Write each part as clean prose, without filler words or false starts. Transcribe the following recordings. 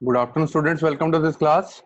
Good afternoon students, welcome to this class.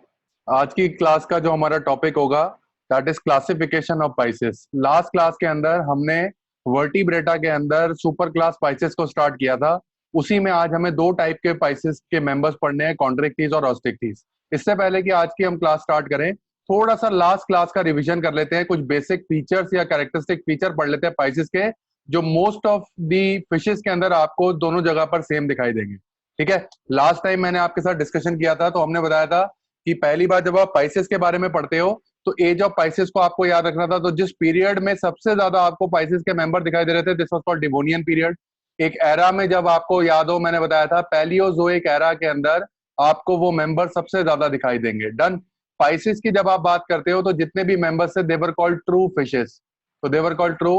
आज की class का जो हमारा टॉपिक होगा that is classification of Pisces. Last class के अंदर हमने वर्टिब्रेटा के अंदर सुपर क्लास स्पाइसेस को स्टार्ट किया था। उसी में आज हमें दो टाइप के स्पाइसेस के मेंबर्स पढ़ने हैं, कॉन्ट्रिक्टीज और ऑस्टिक्टीज। इससे पहले कि आज की हम क्लास स्टार्ट करें, थोड़ा सा लास्ट क्लास का रिवीजन कर लेते हैं। कुछ बेसिक फीचर्स या कैरेक्टरिस्टिक फीचर पढ़ लेते हैं स्पाइसेस के, जो मोस्ट ऑफ दी फिशेस के अंदर आपको दोनों जगह पर सेम दिखाई देंगे। ठीक है। लास्ट टाइम मैंने आपके साथ डिस्कशन किया था तो हमने बताया था कि पहली बार जब आप स्पाइसेस के बारे में पढ़ते हो तो एज ऑफ स्पाइसेस को आपको याद रखना था। तो जिस पीरियड में सबसे ज्यादा आपको स्पाइसेस के मेंबर दिखाई दे रहे थे, this was called Devonian period. एक एरा में, जब आपको याद हो, मैंने बताया था पैलियोजोइक एरा के अंदर आपको वो मेंबर सबसे ज्यादा दिखाई देंगे। डन। स्पाइसेस की जब आप बात करते हो तो जितने भी मेंबर्स थे देवर कॉल्ड ट्रू फिशेस। तो देवर कॉल्ड ट्रू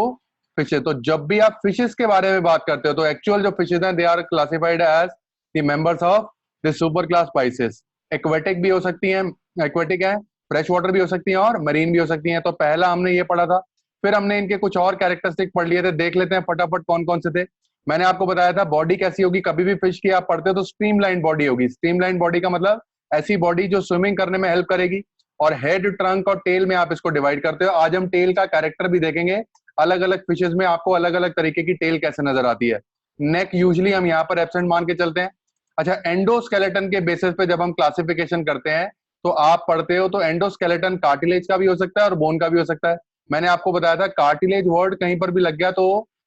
फिशेस। तो जब भी आप फिशेस के बारे में बात करते हो तो एक्चुअल जो फिशेस हैं they are classified as the members of the super class Pisces. Aquatic भी हो सकती हैं, एक्वेटिक है, फ्रेश वाटर भी हो सकती हैं और मरीन भी हो सकती हैं। तो पहला हमने ये पढ़ा था। फिर हमने इनके कुछ और कैरेक्टरिस्टिक पढ़ लिए थे, देख लेते हैं फटाफट कौन कौन से थे। मैंने आपको बताया था बॉडी कैसी होगी। कभी भी फिश की आप पढ़ते हो तो स्ट्रीमलाइन बॉडी होगी। स्ट्रीमलाइन बॉडी का मतलब ऐसी बॉडी जो स्विमिंग करने में हेल्प करेगी। और हेड, ट्रंक और टेल में आप इसको डिवाइड करते हो। आज हम टेल का कैरेक्टर भी देखेंगे। अलग अलग फिशेज में आपको अलग अलग तरीके की टेल कैसे नजर आती है। नेक यूजली हम यहाँ पर एब्सेंट मान के चलते हैं। अच्छा, एंडोस्केलेटन के बेसिस पे जब हम क्लासिफिकेशन करते हैं तो आप पढ़ते हो तो एंडोस्केलेटन कार्टिलेज का भी हो सकता है और बोन का भी हो सकता है। मैंने आपको बताया था कार्टिलेज वर्ड कहीं पर भी लग गया तो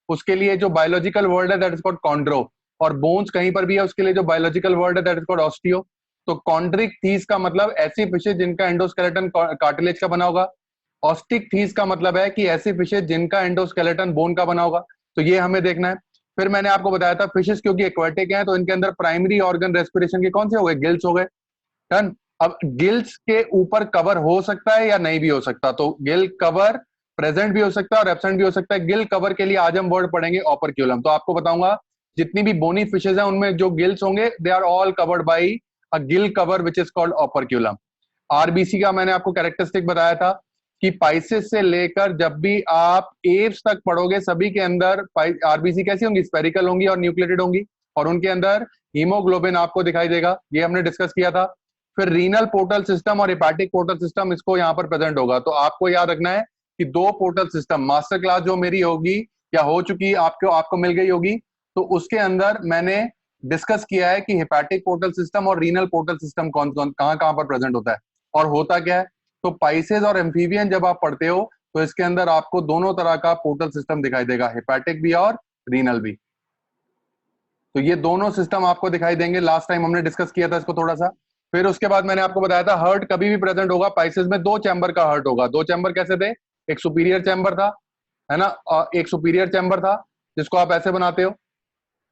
उसके लिए जो बायोलॉजिकल वर्ड है दैट इज कॉल्ड कॉन्ड्रो। और बोन्स कहीं पर भी है, उसके लिए जो बायोलॉजिकल वर्ड है दैट इज कॉल्ड ऑस्टियो। तो कॉन्ड्रिक थीस का मतलब ऐसी फिशेज जिनका एंडोस्केलेटन कार्टिलेज का बना होगा। ऑस्टिक थीस का मतलब है कि ऐसी फिशेज जिनका एंडोस्केलेटन बोन का बना होगा। तो ये हमें देखना है। फिर मैंने आपको बताया था फिशेस क्योंकि एक्वेटिक हैं तो इनके अंदर प्राइमरी ऑर्गन रेस्पिरेशन के कौन से हो गए, गिल्स हो गए। डन। अब गिल्स के ऊपर कवर हो सकता है या नहीं भी हो सकता। तो गिल कवर प्रेजेंट भी हो सकता है और एब्सेंट भी हो सकता है। गिल कवर के लिए आज हम वर्ड पढ़ेंगे ऑपरक्यूलम। तो आपको बताऊंगा जितनी भी बोनी फिशेज हैं उनमें जो गिल्स होंगे they are all covered by a gill cover which is called operculum. RBC का मैंने आपको कैरेक्टरिस्टिक बताया था कि पाइसेस से लेकर जब भी आप एव्स तक पढ़ोगे सभी के अंदर आरबीसी कैसी होंगी, स्पेरिकल होंगी और न्यूक्लिएटेड होंगी। और उनके अंदर हीमोग्लोबिन आपको दिखाई देगा, ये हमने डिस्कस किया था। फिर रीनल पोर्टल सिस्टम और हेपाटिक पोर्टल सिस्टम इसको यहाँ पर प्रेजेंट होगा। तो आपको याद रखना है कि दो पोर्टल सिस्टम, मास्टर क्लास जो मेरी होगी या हो चुकी आपको आपको मिल गई होगी, तो उसके अंदर मैंने डिस्कस किया है कि हेपाटिक पोर्टल सिस्टम और रीनल पोर्टल सिस्टम कौन कौन कहाँ कहाँ पर प्रेजेंट होता है और होता क्या है। तो पाइसेस और एम्फीबियन जब आप पढ़ते हो तो इसके अंदर आपको दोनों तरह का पोर्टल सिस्टम दिखाई देगा, हेपाटिक भी और रीनल भी। तो ये दोनों सिस्टम आपको दिखाई देंगे। लास्ट टाइम हमने डिस्कस किया था इसको थोड़ा सा। फिर उसके बाद मैंने आपको बताया था हर्ट कभी भी प्रेजेंट होगा पाइसेस में, दो चैम्बर का हर्ट होगा। दो चैम्बर कैसे थे, एक सुपीरियर चैम्बर था, है ना, एक सुपीरियर चैम्बर था जिसको आप ऐसे बनाते हो,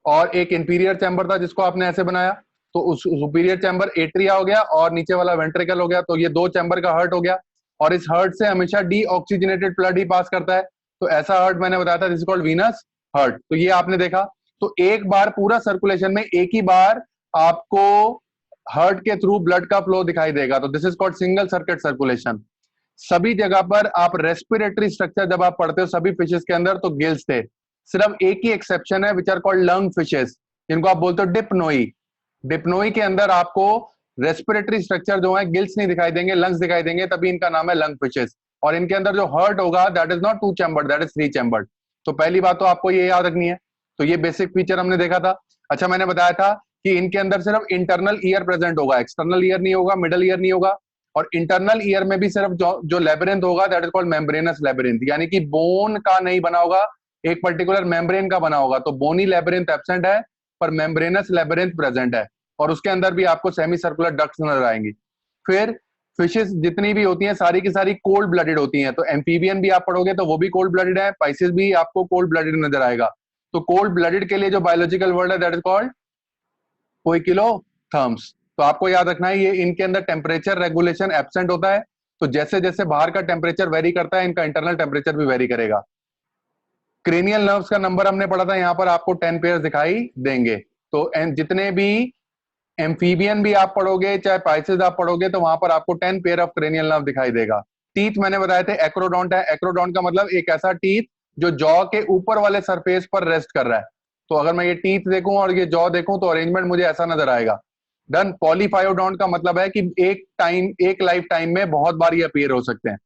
और एक इंफीरियर चैम्बर था जिसको आपने ऐसे बनाया। तो उस सुपीरियर चैम्बर एट्रिया हो गया और नीचे वाला वेंट्रिकल हो गया। तो ये दो चैम्बर का हर्ट हो गया। और इस हर्ट से हमेशा डीऑक्सीजनेटेड ब्लड ही पास करता है। तो ऐसा हर्ट मैंने बताया था, this is called venous heart. तो ये आपने देखा। तो एक बार पूरा सर्कुलेशन में एक ही बार आपको हर्ट के थ्रू ब्लड का फ्लो दिखाई देगा। तो this is called single circuit circulation. सभी जगह पर आप रेस्पिरेटरी स्ट्रक्चर जब आप पढ़ते हो सभी फिशेस के अंदर तो गिल्स थे। सिर्फ एक ही एक्सेप्शन है which are called lung fishes, जिनको आप बोलते हो डिप्नोई। डिप्नोई के अंदर आपको रेस्पिरेटरी स्ट्रक्चर जो है गिल्स नहीं दिखाई देंगे, लंग्स दिखाई देंगे, तभी इनका नाम है लंग फिशेस। और इनके अंदर जो हर्ट होगा that is not two chambered, that is three chambered. तो पहली बात तो आपको ये याद रखनी है। तो ये बेसिक फीचर हमने देखा था। अच्छा, मैंने बताया था कि इनके अंदर सिर्फ इंटरनल ईयर प्रेजेंट होगा, एक्सटर्नल ईयर नहीं होगा, मिडल ईयर नहीं होगा। और इंटरनल ईयर में भी सिर्फ जो लेबिरिंथ होगा that is called membranes labyrinth, यानी कि बोन का नहीं बना होगा, एक पर्टिकुलर मेम्ब्रेन का बना होगा। तो बोनी लेबिरिंथ एब्सेंट है पर मेम्ब्रेनस लेबिरिंथ प्रेजेंट है। और उसके अंदर भी आपको सेमी सर्कुलर डक्ट्स नजर आएंगी। फिर फिशेस जितनी भी होती हैं सारी की सारी कोल्ड ब्लडेड होती हैं। तो एम्फीबियन भी आप पढ़ोगे तो वो भी कोल्ड ब्लडेड है, पाइसेस भी आपको कोल्ड ब्लडेड नजर आएगा। तो कोल्ड ब्लडेड के लिए जो बायोलॉजिकल वर्ड है दैट इज कॉल्ड कोइकिलोथर्म्स। तो आपको याद रखना है ये इनके अंदर टेम्परेचर रेगुलेशन एब्सेंट होता है। तो जैसे जैसे बाहर का टेम्परेचर वेरी करता है इनका इंटरनल टेम्परेचर भी वेरी करेगा। क्रेनियल नर्व्स का नंबर हमने पढ़ा था, यहाँ पर आपको 10 पेयर दिखाई देंगे। तो जितने भी एम्फीबियन भी आप पढ़ोगे चाहे पाइसेस आप पढ़ोगे तो वहां पर आपको 10 पेयर ऑफ क्रेनियल नर्व दिखाई देगा। टीथ मैंने बताए थे एक्रोडोंट है। एक्रोडोंट का मतलब एक ऐसा टीथ जो जॉ के ऊपर वाले सरफेस पर रेस्ट कर रहा है। तो अगर मैं ये टीथ देखूं और ये जॉ देखूं तो अरेंजमेंट मुझे ऐसा नजर आएगा। डन। पॉलीफायोडोंट का मतलब है कि एक लाइफ टाइम में बहुत बार ये अपीयर हो सकते हैं।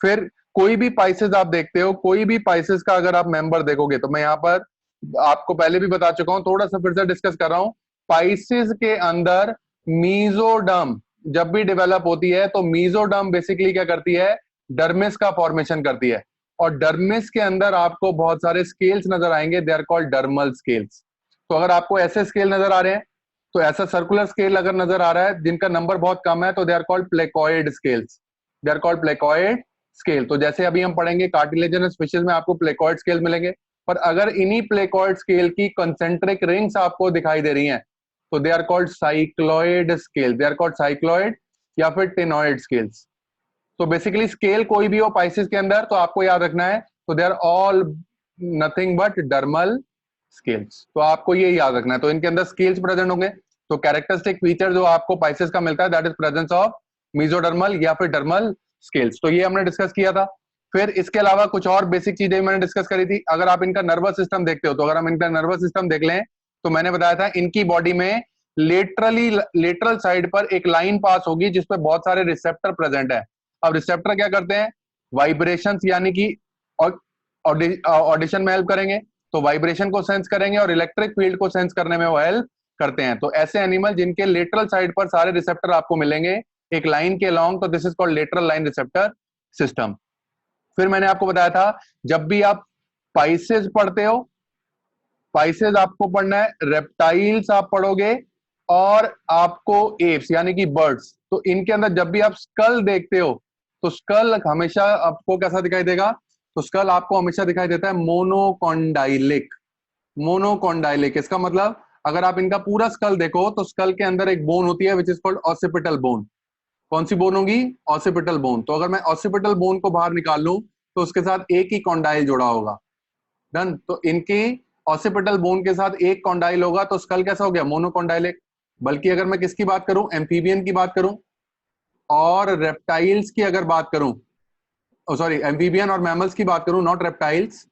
फिर कोई भी पाइसेस आप देखते हो, कोई भी पाइसेस का अगर आप मेंबर देखोगे, तो मैं यहाँ पर आपको पहले भी बता चुका हूं, थोड़ा सा फिर से डिस्कस कर रहा हूं। पाइसेस के अंदर मीजोडर्म जब भी डेवलप होती है तो मीजोडर्म बेसिकली क्या करती है, डर्मिस का फॉर्मेशन करती है। और डर्मिस के अंदर आपको बहुत सारे स्केल्स नजर आएंगे, they are called dermal scales. तो अगर आपको ऐसे स्केल नजर आ रहे हैं, तो ऐसा सर्कुलर स्केल अगर नजर आ रहा है जिनका नंबर बहुत कम है, तो they are called placoid scales. They are called placoid scale. तो जैसे अभी हम पढ़ेंगे कार्टिलेजिनस फिशेज में आपको प्लेकॉइड स्केल मिलेंगे, पर अगर इन्हीं प्लेकॉइड स्केल की कंसेंट्रिक रिंग्स आपको दिखाई दे रही हैं, तो they are called cycloid scale, they are called cycloid या फिर टेनॉइड स्केल्स। तो बेसिकली स्केल कोई भी हो पाइसेस के अंदर, तो आपको याद रखना है, तो they are all nothing but dermal scales. तो आपको ये याद रखना है। तो इनके अंदर स्केल्स प्रेजेंट होंगे। तो कैरेक्टरिस्टिक फीचर जो आपको पाइसेस का मिलता है, that is presence of mesodermal या फिर डर्मल स्केल्स। तो ये हमने डिस्कस किया था। फिर इसके अलावा कुछ और बेसिक चीजें मैंने डिस्कस करी थी। अगर आप इनका नर्वस सिस्टम देखते हो, तो अगर हम इनका नर्वस सिस्टम देख लें, तो मैंने बताया था इनकी बॉडी में लेटरल साइड पर एक लाइन पास होगी जिसपे बहुत सारे रिसेप्टर प्रेजेंट है। अब रिसेप्टर क्या करते हैं, वाइब्रेशंस यानी कि ऑडिशन में हेल्प करेंगे, तो वाइब्रेशन को सेंस करेंगे और इलेक्ट्रिक फील्ड को सेंस करने में वो हेल्प करते हैं। तो ऐसे एनिमल जिनके लेटरल साइड पर सारे रिसेप्टर आपको मिलेंगे एक लाइन के लॉन्ग, तो this is called lateral line receptor system. फिर मैंने आपको बताया था, जब भी आप पाइसेस पढ़ते हो, पाइसेस आपको पढ़ना है, रेप्टाइल्स आप पढ़ोगे, और आपको एप्स यानी कि बर्ड्स। तो इनके अंदर जब भी आप स्कल देखते हो, तो स्कल हमेशा आपको कैसा दिखाई देगा, तो स्कल आपको हमेशा दिखाई देता है मोनोकॉन्डाइलिक। मोनोकॉन्डाइलिक इसका मतलब, अगर आप इनका पूरा स्कल देखो, तो स्कल के अंदर एक बोन होती है विच इज कॉल्ड ऑसिपिटल बोन। कौन सी बोन होगी, ऑसिपिटल बोन। तो अगर मैं ऑसिपिटल बोन को बाहर निकाल लूं, तो उसके साथ एक ही कॉन्डाइल जुड़ा होगा। डन। तो इनकी ऑसिपिटल बोन के साथ एक कॉन्डाइल होगा, तो स्कल कैसा हो गया, मोनोकॉन्डाइलिक। बल्कि अगर मैं किसकी बात करूं, एम्फीबियन की बात करूं और रेप्टाइल्स की अगर बात करूं, सॉरी एम्फीबियन और मैमल्स की बात करूं, नॉट रेप्टाइल्स,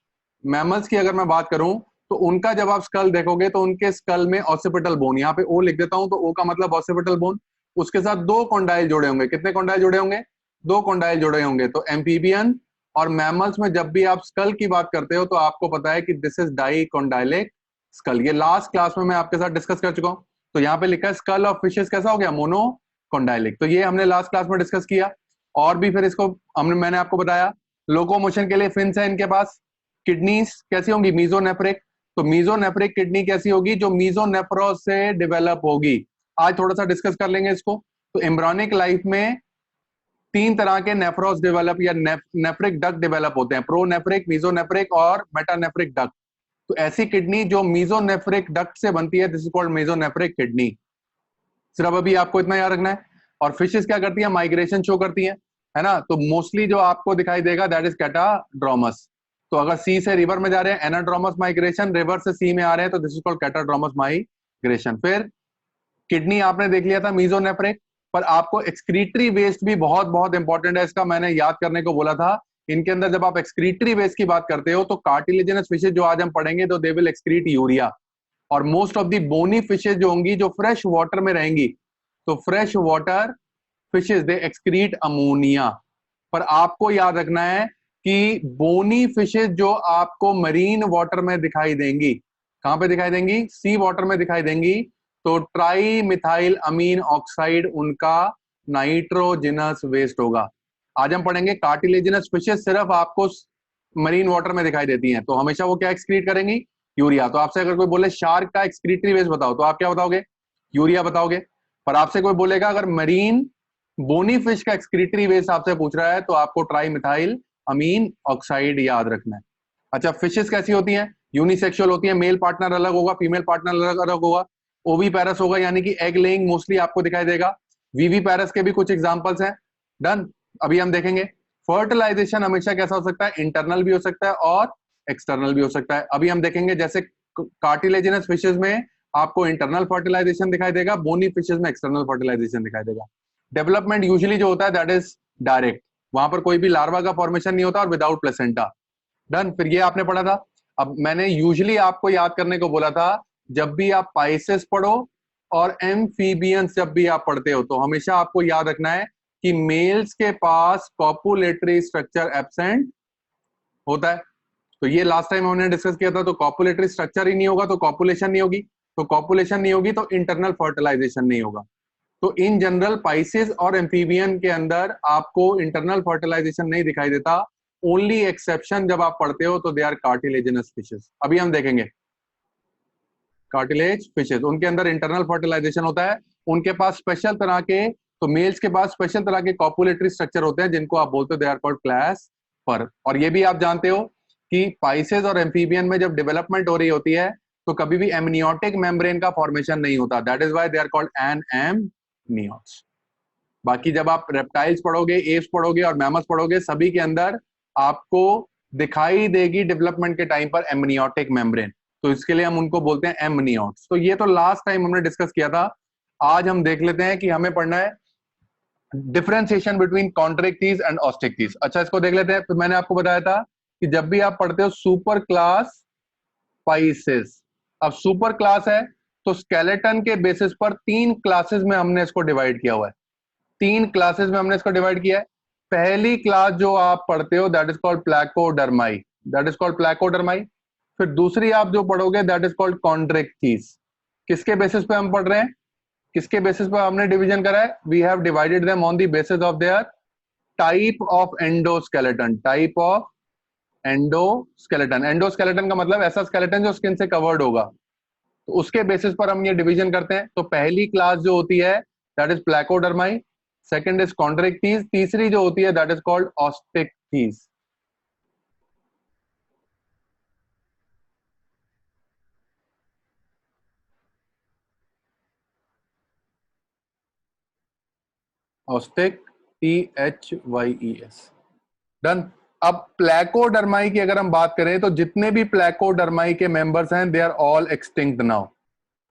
मैमल्स की अगर मैं बात करूं, तो उनका जब आप स्कल देखोगे, तो उनके स्कल में ऑसिपिटल बोन, यहाँ पे ओ लिख देता हूं, तो ओ का मतलब ऑसिपिटल बोन, उसके साथ दो कॉन्डाइल जुड़े होंगे। कितने कॉन्डाइल जुड़े होंगे, दो कॉन्डाइल जुड़े होंगे। तो एम्फीबियन और मैमल्स में जब भी आप स्कल की बात करते हो, तो आपको पता है कि दिस इज डाइकॉन्डाइलिक स्कल। ये लास्ट क्लास में मैं आपके साथ डिस्कस कर चुका हूं। तो यहाँ पे लिखा है स्कल ऑफ फिशेस कैसा हो गया, मोनोकॉन्डाइलिक। तो ये हमने लास्ट क्लास में डिस्कस किया। और भी फिर इसको मैंने आपको बताया, लोकोमोशन के लिए फिन्स है इनके पास। किडनीज कैसी होंगी, मीजोनेफ्रिक। तो मीजोनेफ्रिक किडनी कैसी होगी, जो मीजोनेफ्रोस से डेवलप होगी। आज थोड़ा सा डिस्कस कर लेंगे इसको। तो एम्ब्रियोनिक लाइफ में तीन तरह के नेफ्रोस डेवलप या नेफ्रिक डक्ट डेवलप होते हैं, प्रोनेफ्रिक, मीजोनेफ्रिक और मेटानेफ्रिक डक्ट। तो ऐसी किडनी जो मीजोनेफ्रिक डक्ट से बनती है, this is called mesonephric kidney. सिर्फ अभी आपको इतना याद रखना है। और फिशेस क्या करती है, माइग्रेशन शो करती है ना। तो मोस्टली जो आपको दिखाई देगा दैट इज कैटाड्रोमस। तो अगर सी से रिवर में जा रहे हैं, एनाड्रोमस माइग्रेशन, रिवर से सी में आ रहे हैं, तो दिस इज कॉल्ड कैटाड्रोमस माइग्रेशन। फिर किडनी आपने देख लिया था मीजोनेफ्रिक। पर आपको एक्सक्रीटरी वेस्ट भी बहुत बहुत इंपॉर्टेंट है, इसका मैंने याद करने को बोला था। इनके अंदर जब आप एक्सक्रीटरी वेस्ट की बात करते हो, तो कार्टिलेजिनस फिशेज जो आज हम पढ़ेंगे, तो दे विल एक्सक्रीट यूरिया। और most of the bony fishes जो होंगी, जो फ्रेश वाटर में रहेंगी, तो fresh water fishes they excrete ammonia. पर आपको याद रखना है कि बोनी फिशेज जो आपको मरीन वाटर में दिखाई देंगी, कहां पे दिखाई देंगी, सी वाटर में दिखाई देंगी, तो ट्राई मिथाइल अमीन ऑक्साइड उनका नाइट्रोजिनस वेस्ट होगा। आज हम पढ़ेंगे कार्टिलेजिनस फिशेज सिर्फ आपको मरीन वाटर में दिखाई देती हैं, तो हमेशा वो क्या एक्सक्रीट करेंगी, यूरिया। तो आपसे अगर कोई बोले शार्क का एक्सक्रीटरी वेस्ट बताओ, तो आप क्या बताओगे, यूरिया बताओगे। पर आपसे कोई बोलेगा अगर मरीन बोनी फिश का एक्सक्रीटरी वेस्ट आपसे पूछ रहा है, तो आपको ट्राई मिथाइल अमीन ऑक्साइड याद रखना है। अच्छा, फिशेस कैसी होती हैं, यूनिसेक्सुअल होती है, मेल पार्टनर अलग होगा, फीमेल पार्टनर अलग अलग होगा। ओवी पैरस होगा यानी कि एग लेइंग मोस्टली आपको दिखाई देगा। वीवी पैरस के भी कुछ एग्जांपल्स हैं। डन। अभी हम देखेंगे फर्टिलाइजेशन हमेशा कैसा हो सकता है, इंटरनल भी हो सकता है और एक्सटर्नल भी हो सकता है। अभी हम देखेंगे जैसे कार्टिलेजिनस फिशेज में आपको इंटरनल फर्टिलाइजेशन दिखाई देगा, बोनी फिशेज में एक्सटर्नल फर्टिलाइजेशन दिखाई देगा। डेवलपमेंट यूजुअली जो होता है दैट इज डायरेक्ट, वहां पर कोई भी लार्वा का फॉर्मेशन नहीं होता और विदाउट प्लेसेंटा। डन। फिर ये आपने पढ़ा था। अब मैंने यूजुअली आपको याद करने को बोला था, जब भी आप पाइसेस पढ़ो, और एम्फीबियंस जब भी आप पढ़ते हो तो हमेशा आपको याद रखना है कि मेल्स के पास कॉपुलेटरी स्ट्रक्चर एब्सेंट होता है। तो ये लास्ट टाइम हमने डिस्कस किया था। तो कॉपुलेटरी स्ट्रक्चर ही नहीं होगा तो कॉपुलेशन नहीं होगी, तो कॉपुलेशन नहीं होगी तो इंटरनल फर्टिलाइजेशन नहीं होगा। तो इन जनरल पाइसेस और एम्फीबियन के अंदर आपको इंटरनल फर्टिलाइजेशन नहीं दिखाई देता। ओनली एक्सेप्शन जब आप पढ़ते हो तो दे आर कार्टिलेजिनस फिशेस। अभी हम देखेंगे कार्टिलेज फिशेस, उनके अंदर इंटरनल फर्टिलाइजेशन होता है। उनके पास स्पेशल तरह के, तो मेल्स के पास स्पेशल तरह के कॉपुलेटरी स्ट्रक्चर होते हैं जिनको आप बोलते हो दे आर कॉल्ड क्लास पर। और ये भी आप जानते हो कि पाइसेस और एम्फीबियन में जब डेवलपमेंट हो रही होती है तो कभी भी एमनियोटिक मेम्ब्रेन का फॉर्मेशन नहीं होता। That is why they are called anamniotes. बाकी जब आप रेप्टाइल्स पढ़ोगे, एप्स पढ़ोगे और मैमल्स पढ़ोगे, सभी के अंदर आपको दिखाई देगी डेवलपमेंट के टाइम पर एमनियोटिक मेम्ब्रेन। तो इसके लिए हम उनको बोलते हैं एमनियोट्स। तो ये तो लास्ट टाइम हमने डिस्कस किया था। आज हम देख लेते हैं कि हमें पढ़ना है डिफरेंशिएशन बिटवीन कॉन्ट्रैक्टीज एंड ऑस्टेक्टीज। अच्छा, इसको देख लेते हैं। तो मैंने आपको बताया था कि जब भी आप पढ़ते हो सुपर क्लास पाइसेस, अब सुपर क्लास है तो स्केलेटन के बेसिस पर 3 क्लासेस में हमने इसको डिवाइड किया हुआ है। 3 क्लासेस में हमने इसको डिवाइड किया है। पहली क्लास जो आप पढ़ते हो that is called placodermi, that is called placodermi. फिर दूसरी आप जो पढ़ोगे दैट इज कॉल्ड कॉन्ट्रैक्टीज। किसके बेसिस पे हम पढ़ रहे हैं, किसके बेसिस पे हमने डिवीजन करा है? We have divided them on the basis of their type of endoskeleton. Type of endoskeleton, endoskeleton का मतलब ऐसा स्केलेटन जो स्किन से कवर्ड होगा, तो उसके बेसिस पर हम ये डिवीजन करते हैं। तो पहली क्लास जो होती है that is placodermi, second is chondrichthyes, तीसरी जो होती है दैट इज कॉल्ड ऑस्टेक्टीज। ऑस्टेक, THYES। डन। अब प्लैकोडर्माई की अगर हम बात करें तो जितने भी प्लैकोडर्माई के मेंबर्स हैं they are all extinct now.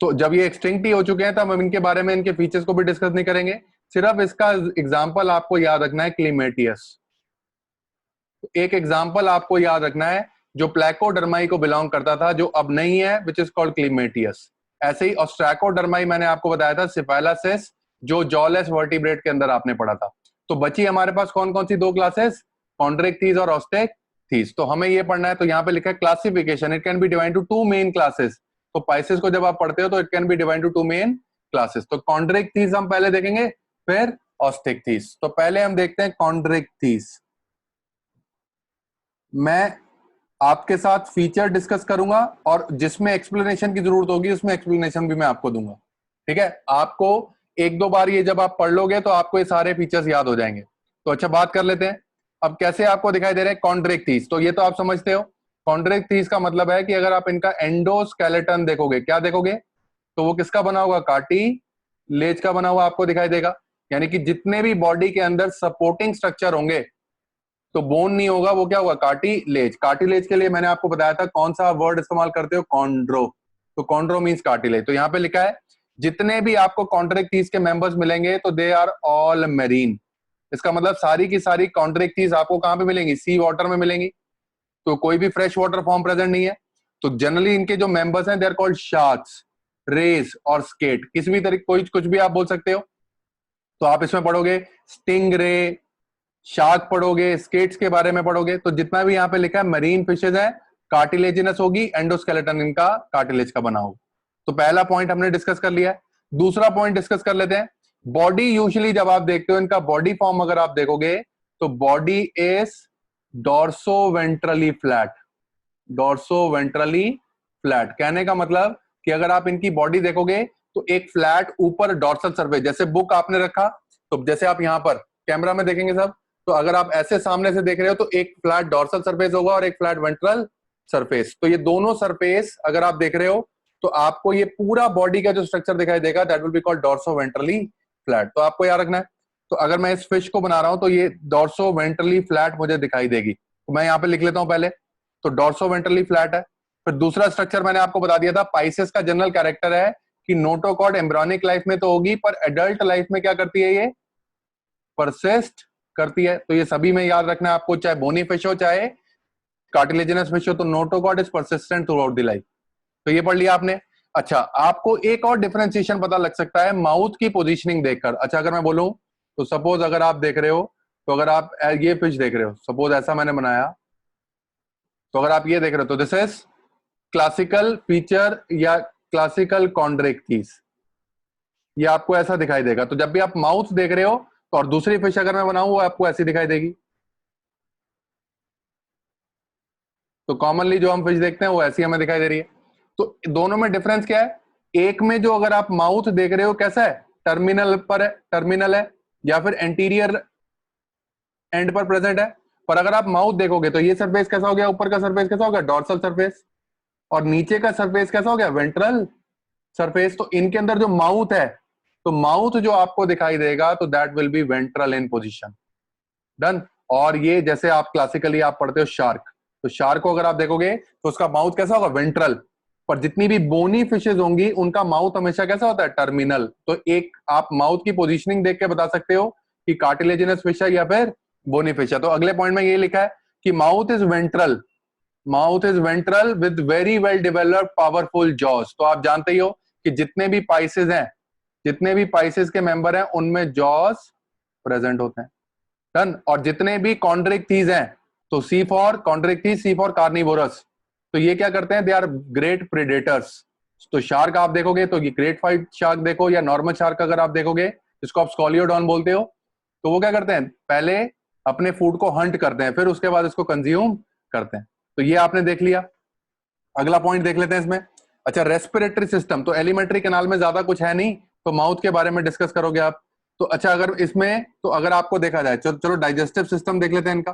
तो जब ये एक्सटिंक्ट ही हो चुके हैं तब हम इनके बारे में, इनके फीचर्स को भी डिस्कस नहीं करेंगे। सिर्फ इसका एग्जांपल आपको याद रखना है, क्लीमेटियस। एक एग्जांपल आपको याद रखना है जो प्लैकोडर्माई को बिलोंग करता था, जो अब नहीं है, विच इज कॉल्ड क्लीमेटियस। ऐसे ही ऑस्ट्रैकोडर्माई मैंने आपको बताया था, सिफाइलासिस, जो जॉलेस वर्टिब्रेट के अंदर आपने पढ़ा था। तो बची हमारे पास कौन कौन सी 2 क्लासेस, कॉन्ट्रैक्टीज और ऑस्टेक्टीज। तो हमें ये पढ़ना है। तो यहाँ पे लिखा है classification, it can be divide two 2 main classes. तो पाइसेस को जब आप पढ़ते हो तो it can be divide two 2 main classes. तो कॉन्ट्रैक्टीज हम पहले देखेंगे, फिर ऑस्टेक्टीज। तो पहले हम देखते हैं कॉन्ट्रैक्टीज। मैं आपके साथ फीचर डिस्कस करूंगा और जिसमें एक्सप्लेनेशन की जरूरत होगी उसमें एक्सप्लेनेशन भी मैं आपको दूंगा। ठीक है, आपको 1-2 बार ये जब आप पढ़ लोगे तो आपको ये सारे फीचर्स याद हो जाएंगे। तो अच्छा, बात कर लेते हैं अब कैसे आपको दिखाई दे रहे हैं कॉन्ट्रैक्टीज। तो ये तो आप समझते हो, कॉन्ट्रैक्टीज का मतलब है कि अगर आप इनका एंडोस्केलेटन देखोगे, क्या देखोगे, तो वो किसका बना होगा, कार्टिलेज का बना हुआ आपको दिखाई देगा। यानी कि जितने भी बॉडी के अंदर सपोर्टिंग स्ट्रक्चर होंगे, तो बोन नहीं होगा, वो क्या होगा, कार्टिलेज। कार्टिलेज के लिए मैंने आपको बताया था कौन सा वर्ड इस्तेमाल करते हो, कॉन्ड्रो। तो कॉन्ड्रो मींस कार्टिलेज। तो यहाँ पे लिखा है जितने भी आपको कॉन्ट्रैक्टीज के मेंबर्स मिलेंगे तो दे आर ऑल मेरीन। इसका मतलब सारी की सारी कॉन्ट्रैक्टीज आपको कहां पे मिलेंगी, सी वाटर में मिलेंगी। तो कोई भी फ्रेश वाटर फॉर्म प्रेजेंट नहीं है। तो जनरली इनके जो मेंबर्स हैं they are called sharks, rays और स्केट। किसी भी तरीके कोई कुछ भी आप बोल सकते हो। तो आप इसमें पढ़ोगे स्टिंग रे, शार्क पढ़ोगे, स्केट्स के बारे में पढ़ोगे। तो जितना भी यहाँ पे लिखा है मरीन फिशेज है, कार्टिलेजिनस होगी, एंडोस्केलेटन इनका कार्टिलेज का बना होगा। तो पहला पॉइंट हमने डिस्कस कर लिया है। दूसरा पॉइंट डिस्कस कर लेते हैं। बॉडी यूजुअली जब आप देखते हो इनका बॉडी फॉर्म अगर आप देखोगे तो body is dorso ventrally flat. Dorso ventrally flat कहने का मतलब कि अगर आप इनकी बॉडी देखोगे तो एक फ्लैट ऊपर डॉर्सल सरफेस, जैसे बुक आपने रखा, तो जैसे आप यहां पर कैमरा में देखेंगे सब, तो अगर आप ऐसे सामने से देख रहे हो तो एक फ्लैट डॉर्सल सरफेस होगा और एक फ्लैट वेंट्रल सरफेस। तो ये दोनों सरफेस अगर आप देख रहे हो तो आपको ये पूरा बॉडी का जो स्ट्रक्चर दिखाई देगा that will be called dorso ventrally flat. तो आपको याद रखना है। तो अगर मैं इस फिश को बना रहा हूं तो ये डॉर्सो वेंट्रली फ्लैट मुझे दिखाई देगी। तो मैं यहाँ पे लिख लेता हूं पहले, तो डॉर्सो वेंट्रली फ्लैट है। फिर दूसरा स्ट्रक्चर मैंने आपको बता दिया था, पाइसेस का जनरल कैरेक्टर है कि नोटोकॉर्ड एम्ब्रियोनिक लाइफ में तो होगी पर एडल्ट लाइफ में क्या करती है, ये परसिस्ट करती है। तो ये सभी में याद रखना है आपको, चाहे बोनी फिश हो चाहे कार्टिलेजिनस फिश हो, तो notochord is persistent through out the life. तो ये पढ़ लिया आपने। अच्छा, आपको एक और डिफरेंशिएशन पता लग सकता है माउथ की पोजीशनिंग देखकर। अच्छा, अगर मैं बोलूं तो सपोज अगर आप देख रहे हो, तो अगर आप ये फिश देख रहे हो, सपोज ऐसा मैंने बनाया, तो अगर आप ये देख रहे हो तो दिस इज क्लासिकल फीचर या क्लासिकल कॉन्ड्रेक्टिस, ये आपको ऐसा दिखाई देगा। तो जब भी आप माउथ देख रहे हो तो, और दूसरी फिश अगर मैं बनाऊं वो आपको ऐसी दिखाई देगी। तो कॉमनली जो हम फिश देखते हैं वो ऐसी हमें दिखाई दे रही है। तो दोनों में डिफरेंस क्या है? एक में जो अगर आप माउथ देख रहे हो कैसा है, टर्मिनल पर है, टर्मिनल है, या फिर एंटीरियर एंड पर प्रेजेंट है। पर अगर आप माउथ देखोगे तो ये सरफेस कैसा हो गया, ऊपर का सरफेस कैसा हो गया, डॉर्सल सरफेस, और नीचे का सरफेस कैसा हो गया, वेंट्रल सरफेस। तो इनके अंदर जो माउथ है, तो माउथ जो आपको दिखाई देगा तो that will be ventral in position. Done. और ये जैसे आप क्लासिकली आप पढ़ते हो शार्क, तो शार्क को अगर आप देखोगे तो उसका माउथ कैसा होगा, वेंट्रल। पर जितनी भी बोनी फिशेज होंगी उनका माउथ हमेशा कैसा होता है, टर्मिनल। तो एक आप माउथ की पोजीशनिंग देख के बता सकते हो कि कार्टिलेजिनस फिश है या फिर बोनी फिश है। तो अगले पॉइंट में ये लिखा है कि mouth is ventral, mouth is ventral with very well developed powerful jaws. तो आप जानते ही हो कि जितने भी पाइसेस हैं, जितने भी पाइसेस के मेंबर हैं उनमें जॉस प्रेजेंट होते हैं। डन। और जितने भी कॉन्ड्रिक्टीज हैं, तो सी फॉर कॉन्ड्रिक्टीज, सी फॉर कार्निवोरस, तो ये क्या करते हैं, दे आर ग्रेट प्रेडेटर्स। तो शार्क आप देखोगे तो ये ग्रेट फाइट शार्क देखो, या नॉर्मल शार्क अगर आप देखोगे जिसको आप स्कॉलियोडॉन बोलते हो, तो वो क्या करते हैं, पहले अपने फूड को हंट करते हैं, फिर उसके बाद इसको कंज्यूम करते हैं। तो ये आपने देख लिया। अगला पॉइंट देख लेते हैं इसमें। अच्छा, रेस्पिरेटरी सिस्टम, तो एलिमेंट्री कैनाल में ज्यादा कुछ है नहीं, तो माउथ के बारे में डिस्कस करोगे आप। तो अच्छा, अगर इसमें तो अगर आपको देखा जाए, चलो डाइजेस्टिव सिस्टम देख लेते हैं इनका।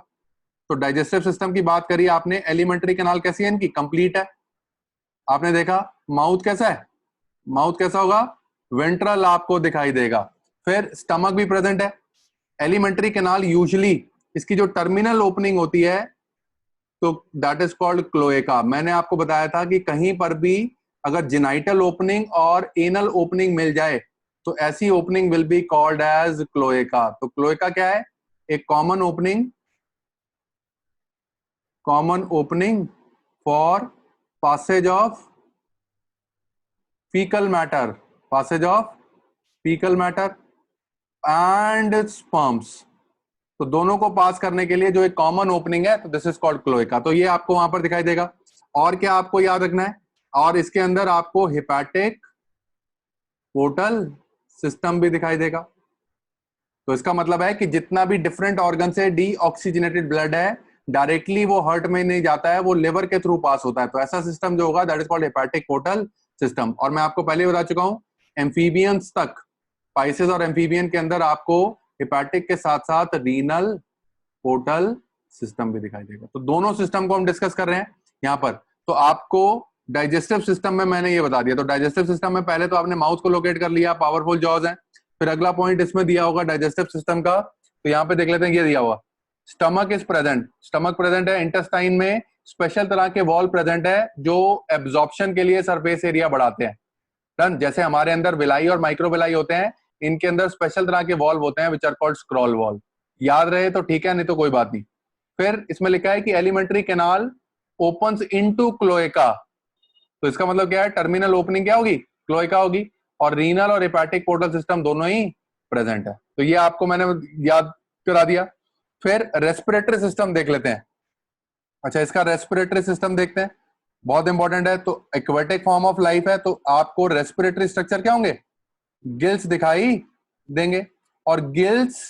तो डाइजेस्टिव सिस्टम की बात करी आपने, एलिमेंट्री कैनाल कैसी है इनकी, कंप्लीट है। आपने देखा माउथ कैसा है, माउथ कैसा होगा, वेंट्रल आपको दिखाई देगा। फिर स्टमक भी प्रेजेंट है। एलिमेंट्री कैनाल यूजुअली इसकी जो टर्मिनल ओपनिंग होती है, तो दैट इज कॉल्ड क्लोएका। मैंने आपको बताया था कि कहीं पर भी अगर जिनाइटल ओपनिंग और एनल ओपनिंग मिल जाए तो ऐसी opening will be called as cloaca. तो क्लोएका क्या है, एक common opening, common opening for passage of faecal matter, passage of faecal matter and sperms. तो दोनों को पास करने के लिए जो एक कॉमन ओपनिंग है, तो दिस इज कॉल्ड क्लोएका। तो ये आपको वहां पर दिखाई देगा। और क्या आपको याद रखना है, और इसके अंदर आपको हिपैटिक पोर्टल सिस्टम भी दिखाई देगा। तो इसका मतलब है कि जितना भी डिफरेंट ऑर्गन से डीऑक्सीजनेटेड ब्लड है, डायरेक्टली वो हार्ट में नहीं जाता है, वो लिवर के थ्रू पास होता है। तो ऐसा सिस्टम जो होगा that is called hepatic portal system. और मैं आपको पहले बता चुका हूं, एम्फीबियंस तक, पाइसेस और एम्फीबियन के अंदर आपको हेपेटिक के साथ साथ रीनल पोर्टल सिस्टम भी दिखाई देगा। तो दोनों सिस्टम को हम डिस्कस कर रहे हैं यहां पर। तो आपको डाइजेस्टिव सिस्टम में मैंने ये बता दिया। तो डाइजेस्टिव सिस्टम में पहले तो आपने माउथ को लोकेट कर लिया, पावरफुल जॉज है। फिर अगला पॉइंट इसमें दिया होगा डाइजेस्टिव सिस्टम का, तो यहाँ पे देख लेते हैं, ये दिया हुआ stomach is present, stomach present है। इंटेस्टाइन में स्पेशल तरह के वॉल प्रेजेंट है जो एब्जॉर्प्शन के लिए सरफेस एरिया बढ़ाते हैं। डन। जैसे हमारे अंदर विलाई और माइक्रोविलाई होते हैं, इनके अंदर स्पेशल तरह के वॉल्व होते हैं which are called scroll valve. याद रहे तो ठीक है, नहीं तो कोई बात नहीं। फिर इसमें लिखा है कि alimentary canal opens into cloaca. तो इसका मतलब क्या है, टर्मिनल ओपनिंग क्या होगी, क्लोएका होगी। और रीनल और हेपेटिक पोर्टल सिस्टम दोनों ही प्रेजेंट है। तो ये आपको मैंने याद करा दिया। फिर रेस्पिरेटरी सिस्टम देख लेते हैं। अच्छा, इसका रेस्पिरेटरी सिस्टम देखते हैं, बहुत इंपॉर्टेंट है। तो एक्वेटिक फॉर्म ऑफ लाइफ है, तो आपको रेस्पिरेटरी स्ट्रक्चर क्या होंगे, गिल्स दिखाई देंगे। और gills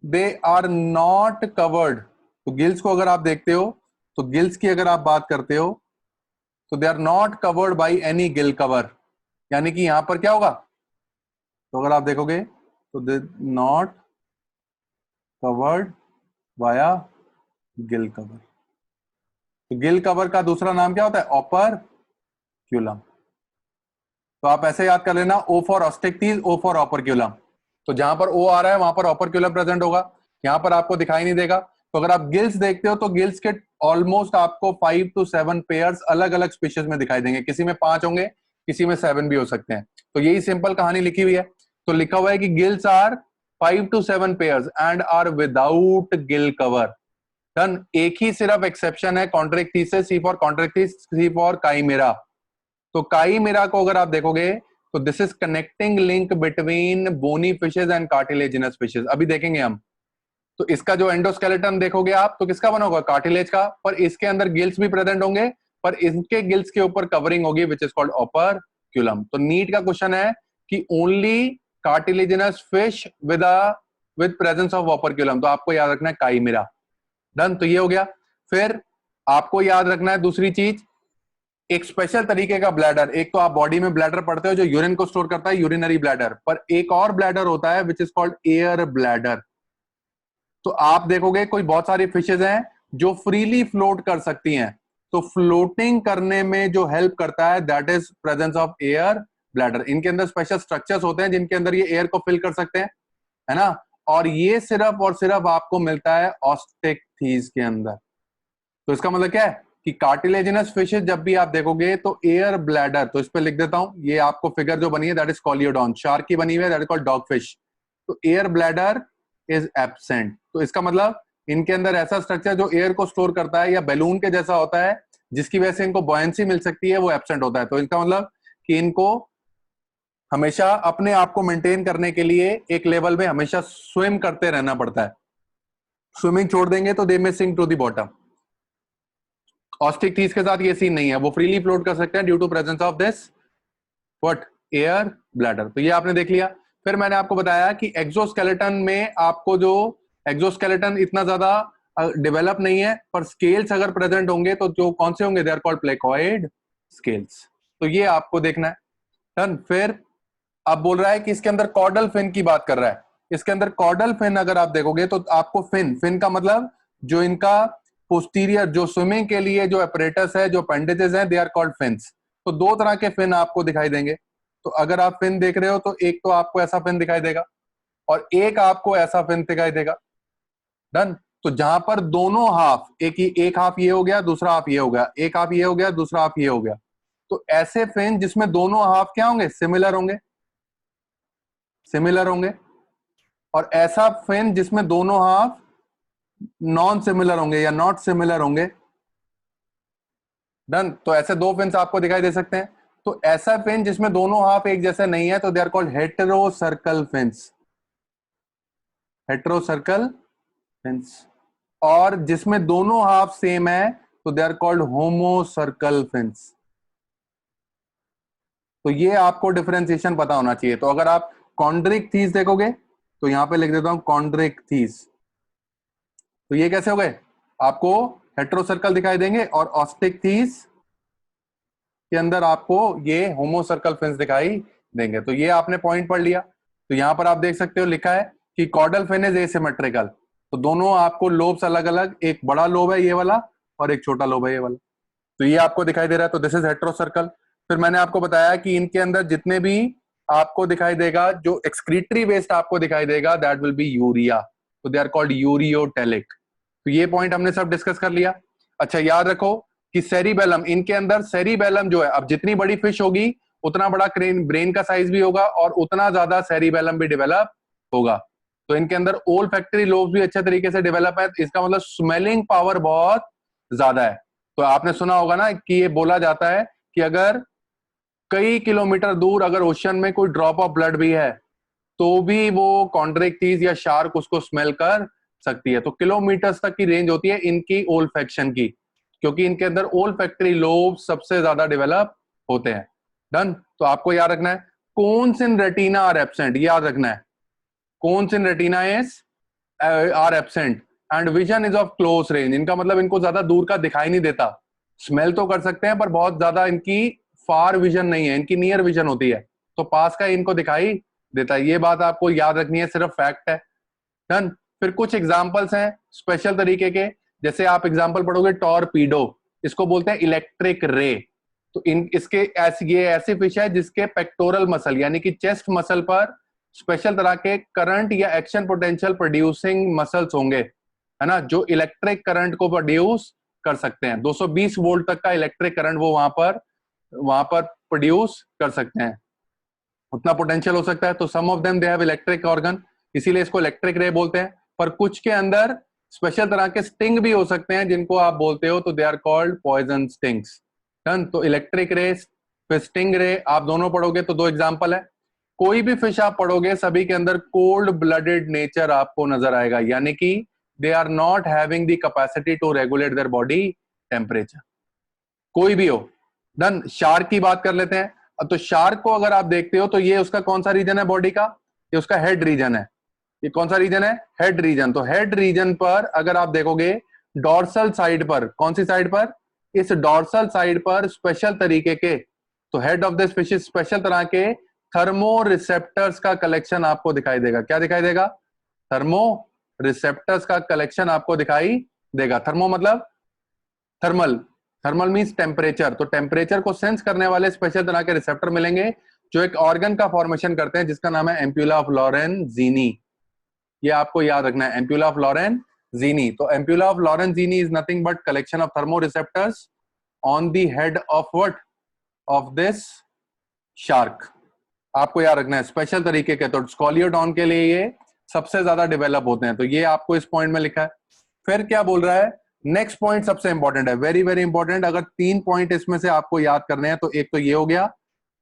they are not covered. तो गिल्स को अगर आप देखते हो, तो गिल्स की अगर आप बात करते हो, तो they are not covered by any gill cover. यानी कि यहां पर क्या होगा, तो अगर आप देखोगे तो they not covered via gill cover. तो गिल कवर का दूसरा नाम क्या होता है, ओपरक्यूलम। तो आप ऐसे याद कर लेना, O for osteichthyes, O for operculum. तो जहां पर ओ आ रहा है वहां पर ओपरक्यूलम प्रेजेंट होगा, यहां पर आपको दिखाई नहीं देगा। तो अगर आप गिल्स देखते हो तो गिल्स के ऑलमोस्ट आपको 5 to 7 पेयर्स अलग अलग स्पीशीज में दिखाई देंगे। किसी में 5 होंगे, किसी में 7 भी हो सकते हैं। तो यही सिंपल कहानी लिखी हुई है। तो लिखा हुआ है कि gills are 5 to 7 pairs and are without gill cover. Done. एक ही सिर्फ एक्सेप्शन है chondrichthyes, C for chondrichthyes, C for chimaera. तो काईमेरा को अगर आप देखोगे तो this is connecting link between bony fishes and cartilaginous fishes. अभी देखेंगे हम। तो इसका जो एंडोस्केलेटन देखोगे आप तो किसका बना होगा, कार्टिलेज का, पर इसके अंदर गिल्स भी प्रेजेंट होंगे, पर इनके गिल्स के ऊपर कवरिंग होगी विच इज कॉल्ड ओपर्क्यूलम। तो नीट का क्वेश्चन है कि only cartilaginous fish with presence of operculum, तो आपको याद रखना है काईमेरा। डन, तो ये हो गया। फिर आपको याद रखना है दूसरी चीज, एक स्पेशल तरीके का ब्लैडर। एक तो आप बॉडी में ब्लैडर पढ़ते हो जो यूरिन को स्टोर करता है, यूरिनरी ब्लैडर, पर एक और ब्लैडर होता है विच इज कॉल्ड एयर ब्लैडर। तो आप देखोगे कोई बहुत सारी फिशेज हैं जो फ्रीली फ्लोट कर सकती हैं, तो फ्लोटिंग करने में जो हेल्प करता है that is presence of air bladder. इनके अंदर स्पेशल स्ट्रक्चर्स होते हैं जिनके अंदर ये एयर को फिल कर सकते हैं, है ना। और ये सिर्फ और सिर्फ आपको मिलता है ऑस्टेक्थीज के अंदर। तो इसका मतलब क्या है कि कार्टिलेजिनस फिशेज जब भी आप देखोगे तो एयर ब्लैडर, तो इस पे लिख देता हूं, ये आपको फिगर जो बनी है दैट इज कॉलियोडॉन, शार्क की बनी हुई है, that is called dog fish. तो एयर ब्लैडर इज एब्सेंट, तो इसका मतलब इनके अंदर ऐसा स्ट्रक्चर जो एयर को स्टोर करता है या बैलून के जैसा होता है जिसकी वजह से इनको बॉयंसी मिल सकती है, वो एब्सेंट होता है। तो इसका मतलब कि इनको हमेशा अपने आप को मेंटेन करने के लिए एक लेवल में हमेशा स्विम करते रहना पड़ता है। स्विमिंग छोड़ देंगे तो they may sink to the bottom. Osteichthyes के साथ ये सीन नहीं है, वो फ्रीली फ्लोट कर सकते हैं due to presence of this what, air bladder. तो ये आपने देख लिया। फिर मैंने आपको बताया कि एक्सोस्केलेटन में आपको जो एक्सोस्केलेटन इतना ज्यादा डेवलप नहीं है, पर स्केल्स अगर प्रेजेंट होंगे तो जो कौन से होंगे, they are called placoid scales. तो ये आपको देखना है। डन। फिर अब बोल रहा है कि इसके अंदर कॉर्डल फिन की बात कर रहा है। इसके अंदर कॉर्डल फिन अगर आप देखोगे तो आपको फिन का मतलब जो इनका पोस्टीरियर जो स्विमिंग के लिए जो अपरेटस है, जो अपेंडेजेस हैं, दे आर कॉल्ड फिन्स। तो दो तरह के फिन आपको दिखाई देंगे। तो अगर आप फिन देख रहे हो तो एक तो आपको ऐसा फिन दिखाई देगा और एक आपको ऐसा फिन दिखाई देगा। डन। तो जहां पर दोनों हाफ, एक हाफ ये हो गया, दूसरा हाफ ये हो गया, एक हाफ ये हो गया, दूसरा हाफ ये हो गया, तो ऐसे फिन जिसमें दोनों हाफ क्या होंगे, सिमिलर होंगे, सिमिलर होंगे। और ऐसा फिन जिसमें दोनों हाफ नॉन सिमिलर होंगे या नॉट सिमिलर होंगे। डन। तो ऐसे दो फिन्स आपको दिखाई दे सकते हैं। तो ऐसा फिन जिसमें दोनों हाफ एक जैसे नहीं है तो they are called heterocercal fins, heterocercal fins. और जिसमें दोनों हाफ सेम है तो they are called homocercal fins. तो ये आपको डिफरेंशिएशन पता होना चाहिए। तो अगर आप कॉन्ड्रिक थीस देखोगे तो यहां पे लिख देता हूं कॉन्ड्रिक थीस, तो ये कैसे हो गए, आपको हेटेरो सर्कल दिखाई देंगे और ऑस्टिक थीस के अंदर आपको ये होमो सर्कल फिन्स दिखाई देंगे। तो ये आपने पॉइंट पढ़ लिया। तो यहां पर आप देख सकते हो लिखा है कि कॉर्डल फिन इज एसिमेट्रिकल, तो दोनों आपको लोब्स अलग अलग, एक बड़ा लोब है ये वाला और एक छोटा लोब है ये वाला, तो ये आपको दिखाई दे रहा है। तो दिस इज हेटेरो सर्कल। फिर मैंने आपको बताया कि इनके अंदर जितने भी आपको दिखाई देगा, जो एक्सक्रीटरी वेस्ट आपको दिखाई देगा दैट विल बी यूरिया, तो दे आर कॉल्ड यूरियोटेलिक। तो ये पॉइंट हमने सब डिस्कस कर लिया। अच्छा याद रखो कि सेरिबेलम, इनके अंदर सेरिबेलम जो है, अब जितनी बड़ी फिश होगी उतना बड़ा ब्रेन का साइज भी होगा और उतना ज्यादा सेरिबेलम भी डेवलप होगा। तो इनके अंदर ओल फैक्ट्री लोब्स भी अच्छे तरीके से डेवलप है, इसका मतलब स्मेलिंग पावर बहुत ज्यादा है। तो आपने सुना होगा ना कि ये बोला जाता है कि अगर कई किलोमीटर दूर अगर ओशन में कोई ड्रॉप ऑफ ब्लड भी है तो भी वो कॉन्ड्रिक्टीज या शार्क उसको स्मेल कर सकती है। तो किलोमीटर्स तक की रेंज होती है इनकी ओल्फैक्शन की, क्योंकि इनके अंदर ओल्फैक्टरी लोब सबसे ज्यादा डेवलप होते हैं। डन। तो आपको याद रखना है cones in retina are absent, याद रखना है cones in retina is are absent and vision is of close range. इनका मतलब इनको ज्यादा दूर का दिखाई नहीं देता, स्मेल तो कर सकते हैं पर बहुत ज्यादा इनकी फार विजन नहीं है, इनकी नियर विजन होती है, तो पास का इनको दिखाई देता है। ये बात आपको याद रखनी है, सिर्फ फैक्ट है। डन। फिर कुछ एग्जांपल्स हैं स्पेशल तरीके के, जैसे आप एग्जांपल पढ़ोगे टॉरपीडो, इसको बोलते हैं इलेक्ट्रिक रे। तो इन इसके ये ऐसी फिश है जिसके पेक्टोरल मसल यानी कि चेस्ट मसल पर स्पेशल तरह के करंट या एक्शन पोटेंशियल प्रोड्यूसिंग मसल्स होंगे, है ना, जो इलेक्ट्रिक करंट को प्रोड्यूस कर सकते हैं। 220 वोल्ट तक का इलेक्ट्रिक करंट वो वहां पर प्रोड्यूस कर सकते हैं, उतना पोटेंशियल हो सकता है। तो some of them they have electric organ, इसीलिए इसको इलेक्ट्रिक रे बोलते हैं। पर कुछ के अंदर स्पेशल तरह के स्टिंग भी हो सकते हैं जिनको आप बोलते हो, तो they are called poison stings. Done. तो इलेक्ट्रिक रे फिर स्टिंग रे, आप दोनों पढ़ोगे तो दो एग्जाम्पल है। कोई भी फिश आप पढ़ोगे सभी के अंदर कोल्ड ब्लडेड नेचर आपको नजर आएगा, यानी कि they are not having the capacity to regulate their body temperature, कोई भी हो। डन। शार्क की बात कर लेते हैं। अब तो शार्क को अगर आप देखते हो तो ये उसका कौन सा रीजन है बॉडी का, ये उसका हेड रीजन है। ये कौन सा रीजन है, हेड रीजन। तो हेड रीजन पर अगर आप देखोगे डॉर्सल साइड पर, कौन सी साइड पर, इस डॉर्सल साइड पर स्पेशल तरीके के, तो head of this fish special तरह के थर्मो रिसेप्टर्स का कलेक्शन आपको दिखाई देगा। क्या दिखाई देगा, थर्मो रिसेप्टर्स का कलेक्शन आपको दिखाई देगा। थर्मो मतलब थर्मल, थर्मल मींस टेम्परेचर, तो टेम्परेचर को सेंस करने वाले स्पेशल तरह के रिसेप्टर मिलेंगे जो एक ऑर्गन का फॉर्मेशन करते हैं जिसका नाम है एम्प्यूला ऑफ लॉरेंजीनी। ये आपको याद रखना है, एम्प्यूला ऑफ लॉरेंजीनी। तो ampulla of Lorenzini is nothing but collection of thermo receptors on the head of what, of this shark. आपको याद रखना है स्पेशल तरीके के, तो स्कॉलियोडॉन के लिए ये सबसे ज्यादा डेवलप होते हैं, तो ये आपको इस पॉइंट में लिखा है। फिर क्या बोल रहा है, नेक्स्ट पॉइंट सबसे इंपॉर्टेंट है, वेरी वेरी इंपॉर्टेंट। अगर 3 पॉइंट इसमें से आपको याद करने हैं तो एक तो ये हो गया,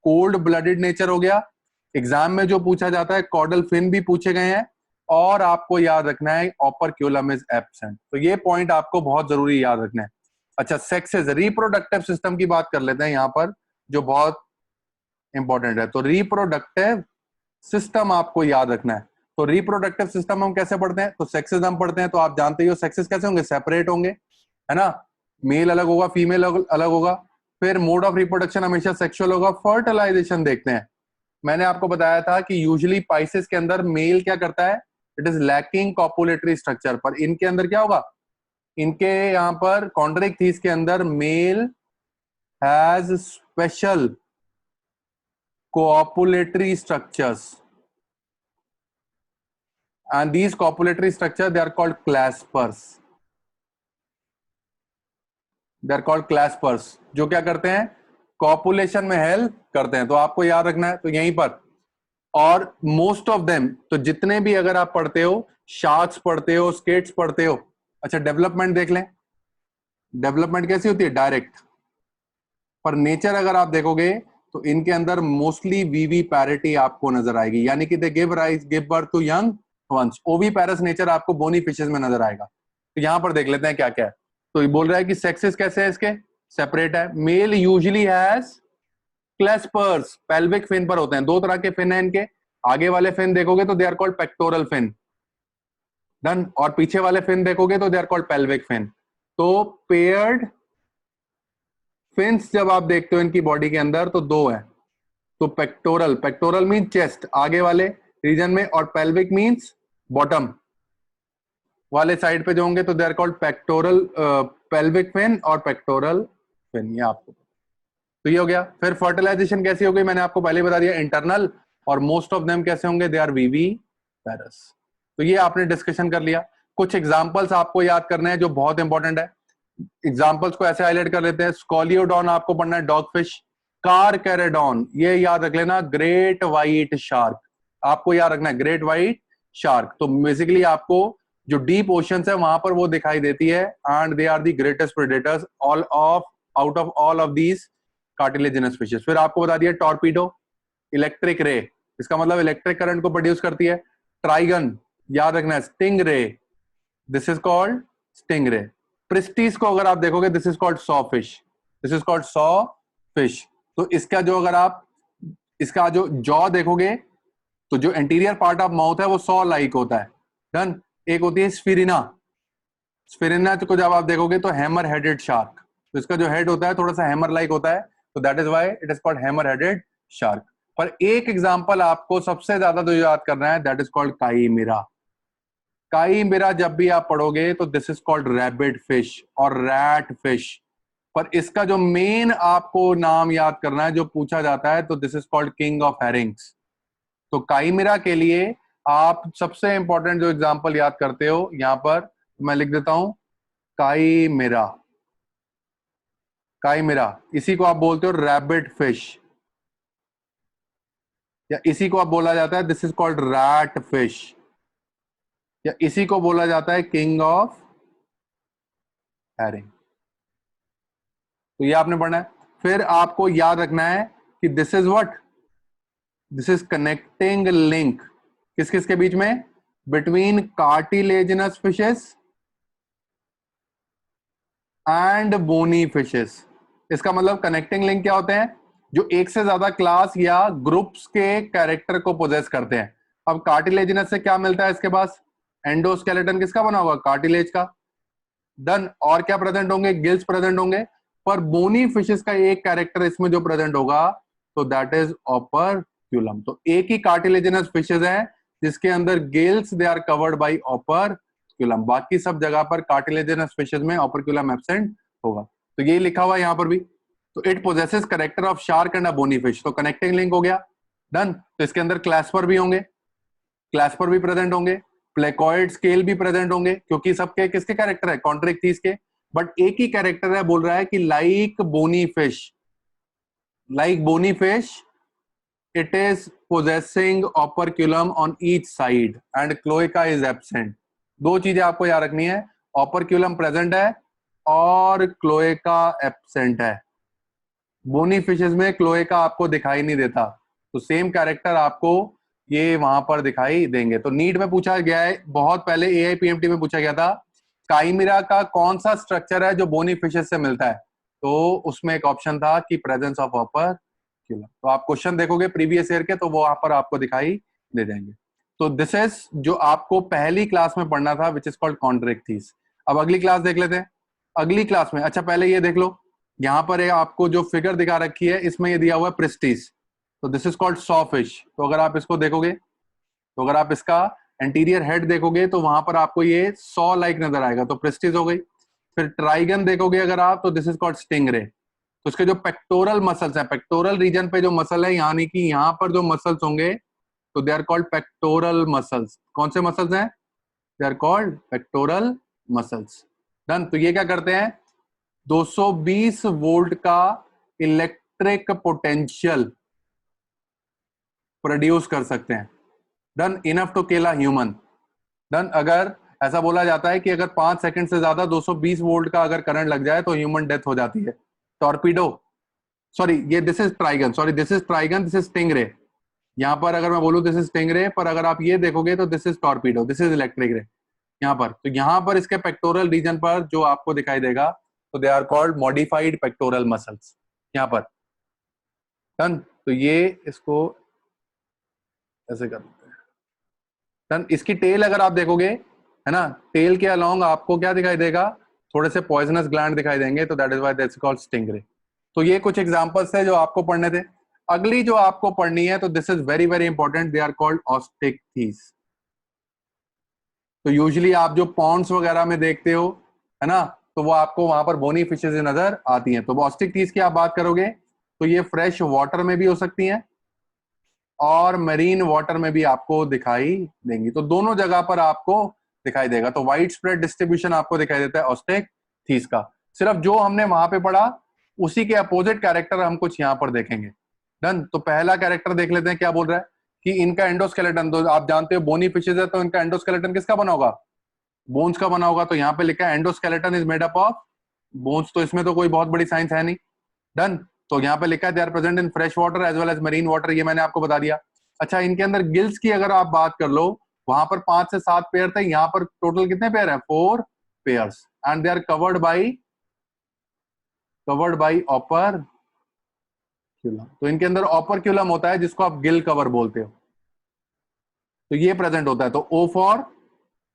कोल्ड ब्लडेड नेचर हो गया, एग्जाम में जो पूछा जाता है कॉर्डल फिन भी पूछे गए हैं, और आपको याद रखना है ओपर्क्यूलम इज एब्सेंट। तो ये पॉइंट आपको बहुत जरूरी याद रखना है। अच्छा, सेक्सेस, रिप्रोडक्टिव सिस्टम की बात कर लेते हैं यहां पर, जो बहुत इंपॉर्टेंट है। तो रिप्रोडक्टिव सिस्टम आपको याद रखना है। तो रिप्रोडक्टिव सिस्टम हम कैसे पढ़ते हैं, तो सेक्सेस हम पढ़ते हैं, तो आप जानते ही हो सेक्सेस कैसे होंगे, सेपरेट होंगे, है ना, मेल अलग होगा, फीमेल अलग होगा। फिर मोड ऑफ रिप्रोडक्शन हमेशा सेक्सुअल होगा। फर्टिलाइजेशन देखते हैं, मैंने आपको बताया था कि यूजुअली पाइसेस के अंदर मेल क्या करता है, it is lacking copulatory structure, पर इनके अंदर क्या होगा, इनके यहां पर कॉन्ड्रिक थीस के अंदर male has special copulatory structures, and these copulatory structures they are called claspers, they are called claspers, जो क्या करते हैं, कॉपुलेशन में हेल्प करते हैं। तो आपको याद रखना है, तो यहीं पर, और मोस्ट ऑफ देम, तो जितने भी अगर आप पढ़ते हो, शार्क्स पढ़ते हो, स्केट्स पढ़ते हो। अच्छा, डेवलपमेंट देख लें, डेवलपमेंट कैसी होती है, डायरेक्ट, पर नेचर अगर आप देखोगे तो इनके अंदर मोस्टली वीवी पैरिटी आपको नजर आएगी, यानी कि they give rise, give birth to young ones. Oviparous nature आपको बोनी फिशेस में नजर आएगा। तो यहां पर देख लेते हैं क्या क्या है। तो ये बोल रहा है कि सेक्सेस कैसे है इसके, सेपरेट है। Male usually has claspers, pelvic fin पर होते हैं, दो तरह के फिन है इनके। आगे वाले फिन देखोगे तो they are called pectoral fin, done, और पीछे वाले फिन देखोगे तो they are called pelvic fin. तो पेयर्ड फिन्स जब आप देखते हो इनकी बॉडी के अंदर तो दो है, तो पेक्टोरल, पेक्टोरल मीन चेस्ट आगे वाले रीजन में, और पेल्विक मींस बॉटम वाले साइड पे जो होंगे, तो they are called pectoral, pelvic fin और पेक्टोरल फिन। ये आपको, तो ये हो गया। फिर फर्टिलाइजेशन कैसी हो गई, मैंने आपको पहले बता दिया, इंटरनल, और मोस्ट ऑफ देम कैसे होंगे, दे आर वीवी पैरस। तो ये आपने डिस्कशन कर लिया। कुछ एग्जांपल्स आपको याद करने हैं जो बहुत इंपॉर्टेंट है। एग्जांपल्स को ऐसे हाईलाइट कर लेते हैं, स्कॉलियोडॉन आपको पढ़ना है, डॉगफिश, कारकैरेडॉन, ये याद रख लेना, ग्रेट व्हाइट शार्क, आपको याद रखना है ग्रेट व्हाइट शार्क। तो बेसिकली आपको जो डीप ओशन है वहां पर वो दिखाई देती है, and they are the greatest predators all of, out of all of these cartilaginous fishes. फिर आपको बता दिया टॉर्पीडो, इलेक्ट्रिक रे, इसका मतलब इलेक्ट्रिक करंट को प्रोड्यूस करती है। ट्राइगन याद रखना है, स्टिंग रे, दिस इज कॉल्ड स्टिंग रे। प्रिस्टीज को अगर आप देखोगे, this is called saw fish, this is called saw fish. तो इसका जो, अगर आप इसका जो जॉ देखोगे तो जो इंटीरियर पार्ट ऑफ माउथ है वो सॉ लाइक होता है, डन। एक होती है स्फिरिना, स्फिरिना को जब आप देखोगे तो हैमर हेडेड शार्क, तो इसका जो हेड होता है थोड़ा सा हैमर लाइक होता है, तो that is why it is called hammer headed shark. पर एक एग्जांपल आपको सबसे ज्यादा जो याद करना है, दैट इज कॉल्ड काईमिरा। काईमिरा जब भी आप पढ़ोगे तो this is called rabbit fish और रैट फिश, पर इसका जो मेन आपको नाम याद करना है जो पूछा जाता है, तो this is called king of Hering's. तो काईमिरा के लिए आप सबसे इंपॉर्टेंट जो एग्जांपल याद करते हो, यहां पर मैं लिख देता हूं, काईमिरा, काईमिरा, इसी को आप बोलते हो रैबिट फिश, या इसी को आप बोला जाता है, this is called rat fish, या इसी को बोला जाता है किंग ऑफ हैरिंग। तो ये आपने पढ़ना है। फिर आपको याद रखना है कि this is what, this is connecting link किस किस के बीच में, between cartilaginous fishes and bony fishes. इसका मतलब कनेक्टिंग लिंक क्या होते हैं, जो एक से ज्यादा क्लास या ग्रुप्स के कैरेक्टर को पोजेस करते हैं। अब कार्टिलेजिनस से क्या मिलता है इसके पास, एंडोस्केलेटन किसका बना हुआ, कार्टिलेज का। डन। और क्या प्रेजेंट होंगे, गिल्स प्रेजेंट होंगे। पर बोनी फिशेस का एक कैरेक्टर इसमें जो प्रेजेंट होगा तो दैट इज ओपर्क्यूलम। तो एक ही कार्टिलेजिनस फिशेस है जिसके अंदर gills they are covered by operculum, बाकी सब जगह पर कार्टिलेजिनस फिशेस में ओपर्क्यूलम एब्सेंट होगा। तो ये लिखा हुआ है यहां पर भी। तो it possesses character of shark and a bony fish, तो कनेक्टिंग लिंक हो गया। डन। तो इसके अंदर क्लैस्पर भी होंगे, क्लैस्पर भी प्रेजेंट होंगे, प्लेकॉइड स्केल भी प्रेजेंट होंगे, क्योंकि सबके किसके कैरेक्टर है, कॉन्ट्रिक्टीज के। बट एक ही कैरेक्टर है, बोल रहा है कि like bony fish, like bony fish it is possessing operculum on each side and cloaca is absent। दो चीजें आपको याद रखनी है, operculum प्रेजेंट है और क्लोएका एब्सेंट है। बोनी फिशेस में क्लोएका आपको दिखाई नहीं देता, तो सेम कैरेक्टर आपको ये वहां पर दिखाई देंगे। तो नीट में पूछा गया है, बहुत पहले एआईपीएमटी में पूछा गया था, काइमेरा का कौन सा स्ट्रक्चर है जो बोनी फिशेस से मिलता है, तो उसमें एक ऑप्शन था कि प्रेजेंस ऑफ ओपर्क्यूलम। तो आप क्वेश्चन देखोगे प्रीवियस ईयर के तो वो वहां पर आपको दिखाई दे जाएंगे। तो दिस इज जो आपको पहली क्लास में पढ़ना था, विच इज कॉल्ड कॉन्ट्रिक्टीज। अब अगली क्लास देख लेते हैं। अगली क्लास में, अच्छा पहले ये देख लो, यहां पर आपको जो फिगर दिखा रखी है इसमें ये दिया हुआ है प्रिस्टीज, तो this is called saw fish. तो अगर आप इसको देखोगे, तो अगर आप इसका एंटीरियर हेड देखोगे तो वहां पर आपको ये सॉ लाइक नजर आएगा, तो प्रिस्टीज हो गई। फिर ट्राइगन देखोगे अगर आप, तो दिस इज कॉल्ड स्टिंगरे। तो उसके जो पेक्टोरल मसल्स हैं, पेक्टोरल रीजन पे जो मसल है, यानी कि यहाँ पर जो मसल्स होंगे तो they are called pectoral muscles. कौन से मसल्स हैं, they are called pectoral muscles. Done. तो ये क्या करते हैं, 220 वोल्ट का इलेक्ट्रिक पोटेंशियल प्रोड्यूस कर सकते हैं। Done. Enough to kill a human. Done. अगर ऐसा बोला जाता है कि अगर 5 सेकंड से ज्यादा 220 वोल्ट का अगर करंट लग जाए तो ह्यूमन डेथ हो जाती है। टॉर्पीडो, सॉरी ये this is trygon, sorry this is trygon, this is stingray. यहां पर अगर मैं बोलूं दिस इज स्टिंगरे, पर अगर आप ये देखोगे तो this is torpedo, this is electric ray. यहाँ पर, तो यहाँ पर इसके पेक्टोरल रीजन पर जो आपको दिखाई देगा तो they are called modified pectoral muscles यहाँ पर। डन। तो ये इसको ऐसे कर देते हैं। डन। इसकी टेल अगर आप देखोगे, है ना, टेल के अलोंग आपको क्या दिखाई देगा, थोड़े से पॉइजनस ग्लैंड दिखाई देंगे, तो that is why that's called stingray. तो ये कुछ एग्जांपल्स थे जो आपको पढ़ने थे। अगली जो आपको पढ़नी है, तो this is very very important, they are called osteichthyes. तो यूजुअली आप जो पॉन्ड्स वगैरह में देखते हो, है ना, तो वो आपको वहां पर बोनी फिशेज नजर आती हैं। तो ऑस्टिक्टीज की आप बात करोगे तो ये फ्रेश वाटर में भी हो सकती हैं और मरीन वाटर में भी आपको दिखाई देंगी, तो दोनों जगह पर आपको दिखाई देगा। तो वाइड स्प्रेड डिस्ट्रीब्यूशन आपको दिखाई देता है ऑस्टिक्टीज का। सिर्फ जो हमने वहां पे पढ़ा उसी के अपोजिट कैरेक्टर हम कुछ यहाँ पर देखेंगे। डन। तो पहला कैरेक्टर देख लेते हैं, क्या बोल रहा है कि इनका एंडोस्केलेटन, तो आप जानते हो बोनी फिशेज है तो इनका एंडोस्केलेटन किसका बना होगा, बोन्स का बना होगा। तो यहाँ पे लिखा है endoskeleton is made up of bones, तो इसमें तो कोई बहुत बड़ी साइंस है नहीं। डन। तो यहाँ पे लिखा है they are present in fresh water as well as marine water, ये मैंने आपको बता दिया। अच्छा, इनके अंदर गिल्स की अगर आप बात कर लो, वहां पर 5 से 7 पेयर थे, यहाँ पर टोटल कितने पेयर है, 4 pairs, and they are covered by ऑपर। तो इनके अंदर ऑपरक्यूलम होता है जिसको आप गिल कवर बोलते हो, तो ये प्रेजेंट होता है। तो ओ फॉर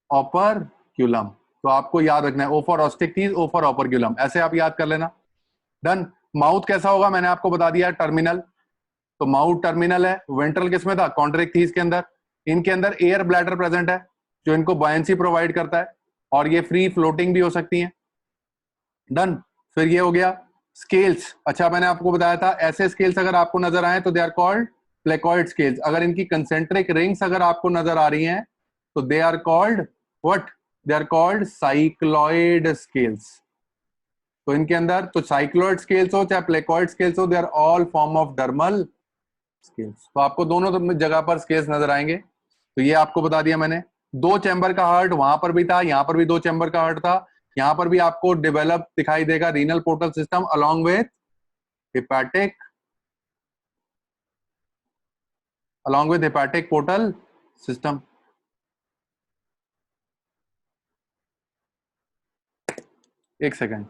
ऑपरक्यूलम, तो आपको याद रखना है O for osteichthyes, O for operculum, ऐसे आप याद कर लेना। डन। माउथ कैसा होगा मैंने आपको बता दिया, टर्मिनल। तो माउथ टर्मिनल है। वेंट्रल किसमें था, कॉन्ट्रिक्टीज के अंदर। इनके अंदर एयर ब्लैडर प्रेजेंट है जो इनको बायंसी प्रोवाइड करता है, और ये फ्री फ्लोटिंग भी हो सकती है। डन। फिर ये हो गया स्केल्स। अच्छा, मैंने आपको बताया था ऐसे स्केल्स अगर आपको नजर आए तो they are called placoid scales. अगर इनकी कंसेंट्रिक रिंग्स अगर आपको नजर आ रही हैं तो they are called what, they are called cycloid scales. तो इनके अंदर तो साइक्लॉइड स्केल्स हो चाहे प्लेकॉइड स्केल्स हो, they are all form of dermal scales. तो आपको दोनों जगह पर स्केल्स नजर आएंगे। तो ये आपको बता दिया मैंने। 2 चैम्बर का हार्ट वहां पर भी था, यहाँ पर भी 2 चैम्बर का हार्ट था। यहाँ पर भी आपको डेवलप दिखाई देगा renal portal system along with hepatic along with hepatic portal system. एक सेकेंड,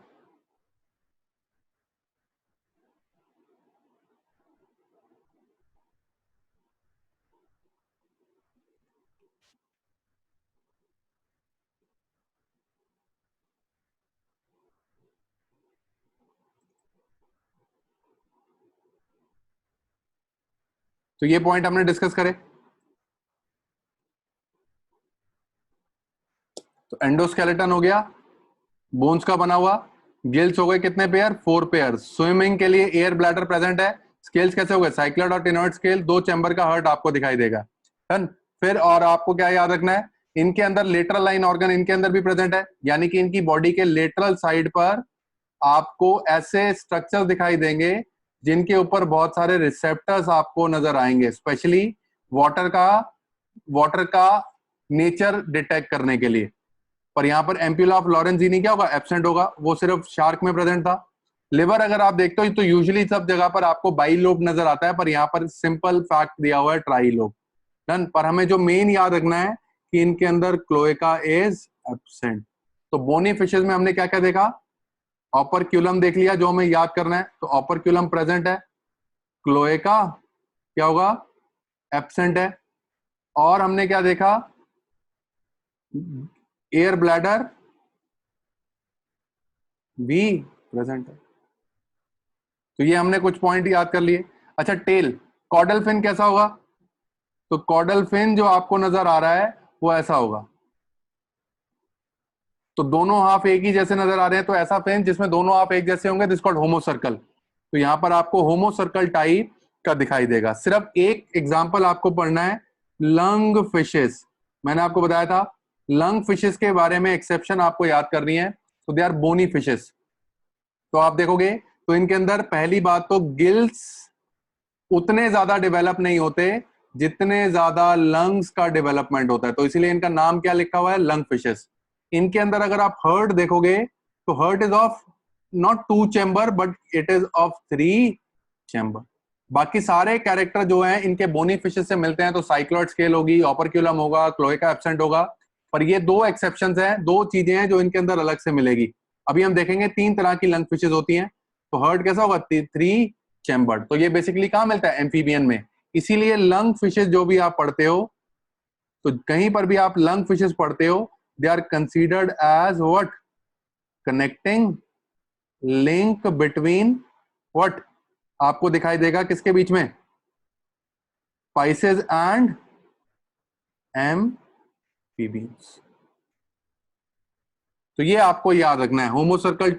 तो ये पॉइंट हमने डिस्कस करे। तो एंडोस्केलेटन हो गया, बोन्स का बना हुआ, गिल्स हो गए कितने पेयर, 4 पेयर। स्विमिंग के लिए एयर ब्लैडर प्रेजेंट है। स्केल्स कैसे हो गए, साइक्लॉइड और टेनॉइड स्केल, 2 चैम्बर का हर्ट आपको दिखाई देगा। डन। फिर और आपको क्या याद रखना है, इनके अंदर लेटरल लाइन ऑर्गन इनके अंदर भी प्रेजेंट है, यानी कि इनकी बॉडी के लेटरल साइड पर आपको ऐसे स्ट्रक्चर दिखाई देंगे जिनके ऊपर बहुत सारे रिसेप्टर्स आपको नजर आएंगे, स्पेशली वाटर का नेचर डिटेक्ट करने के लिए। पर यहाँ पर एम्प्यूला ऑफ लॉरेंजीनी क्या होगा, एब्सेंट होगा, वो सिर्फ शार्क में प्रेजेंट था। लिवर अगर आप देखते हो तो यूजुअली सब जगह पर आपको बाई लोब नजर आता है, पर यहाँ पर सिंपल फैक्ट दिया हुआ है ट्राई लोब। डन। पर हमें जो मेन याद रखना है कि इनके अंदर क्लोएका इज एब्सेंट। तो बोनी फिशेज में हमने क्या क्या देखा, ऑपरक्यूलम देख लिया जो हमें याद करना है, तो ऑपरक्यूलम प्रेजेंट है, क्लोएका क्या होगा, एब्सेंट है। और हमने क्या देखा, एयर ब्लैडर भी प्रेजेंट है। तो ये हमने कुछ पॉइंट याद कर लिए। अच्छा, टेल, कॉर्डल फिन कैसा होगा, तो कॉर्डल फिन जो आपको नजर आ रहा है वो ऐसा होगा। तो दोनों हाफ एक ही जैसे नजर आ रहे हैं, तो ऐसा फिन जिसमें दोनों हाफ एक जैसे होंगे, दिस कॉल्ड होमो सर्कल। तो यहां पर आपको होमो सर्कल टाइप का दिखाई देगा। सिर्फ एक एग्जांपल आपको पढ़ना है, लंग फिशेस। मैंने आपको बताया था लंग फिशेस के बारे में एक्सेप्शन आपको याद करनी है, तो दे आर बोनी फिशेस। तो आप देखोगे तो इनके अंदर पहली बात तो गिल्स उतने ज्यादा डेवलप नहीं होते जितने ज्यादा लंग्स का डेवलपमेंट होता है, तो इसीलिए इनका नाम क्या लिखा हुआ है, लंग फिशेस। इनके अंदर अगर आप हर्ट देखोगे तो heart is of not 2 chamber but it is of 3 chamber. बाकी सारे कैरेक्टर जो हैं इनके बोनी फिशेस से मिलते हैं, तो साइक्लॉइड स्केल होगी, ऑपरक्यूलम होगा, क्लोएका एब्सेंट होगा। पर ये 2 एक्सेप्शंस हैं, 2 चीजें हैं जो इनके अंदर अलग से मिलेगी। अभी हम देखेंगे 3 तरह की लंग फिशेस होती हैं। तो हर्ट कैसा होगा, 3 चैम्बर्ड। तो ये बेसिकली कहां मिलता है, एम्फीबियन में। इसीलिए लंग फिशेस जो भी आप पढ़ते हो, तो कहीं पर भी आप लंग फिशेस पढ़ते हो, they are considered as what, connecting link between what, आपको दिखाई देगा किसके बीच में, स्पाइसेस एंड एम्फीबियंस। तो ये आपको याद रखना है, होमो सर्कल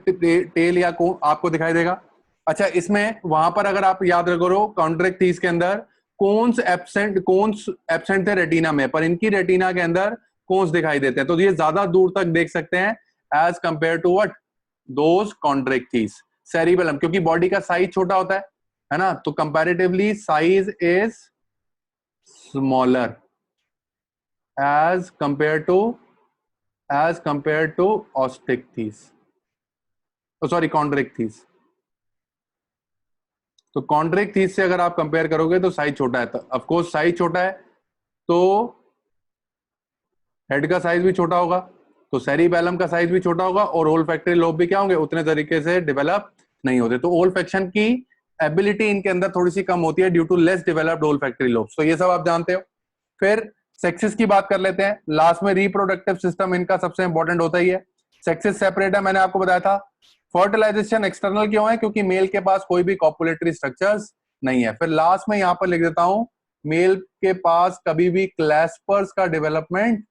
टेल या को आपको दिखाई देगा। अच्छा, इसमें वहां पर अगर आप याद रखो कॉन्ट्रैक्टीज के अंदर कोन्स एब्सेंट थे रेटिना में, पर इनकी रेटिना के अंदर कोन्स दिखाई देते हैं, तो ये ज्यादा दूर तक देख सकते हैं as compare to what, those chondrichthyes. Cerebellum क्योंकि बॉडी का साइज छोटा होता है ना, तो comparatively size is smaller as compare to osteichthyes, sorry chondrichthyes. तो कॉन्ट्रैक्टीज से अगर आप कंपेयर करोगे तो साइज छोटा है, तो ऑफ कोर्स साइज छोटा है तो हेड का साइज भी छोटा होगा, तो सेरिबेलम का साइज भी छोटा होगा, और ओल्फैक्टरी लोब भी क्या होंगे, उतने तरीके से डेवलप नहीं होते। तो ओल्फैक्शन की एबिलिटी इनके अंदर थोड़ी सी कम होती है due to less developed olfactory lobes. तो ये सब आप जानते हो। फिर सेक्सेस की बात कर लेते हैं। लास्ट में रिप्रोडक्टिव सिस्टम इनका सबसे इंपॉर्टेंट होता ही है। सेक्सेस सेपरेट है, मैंने आपको बताया था। फर्टिलाइजेशन एक्सटर्नल क्यों है, क्योंकि मेल के पास कोई भी कॉपुलेटरी स्ट्रक्चर्स नहीं है। फिर लास्ट में यहां पर लिख देता हूं, मेल के पास कभी भी क्लैस्पर्स का डेवलपमेंट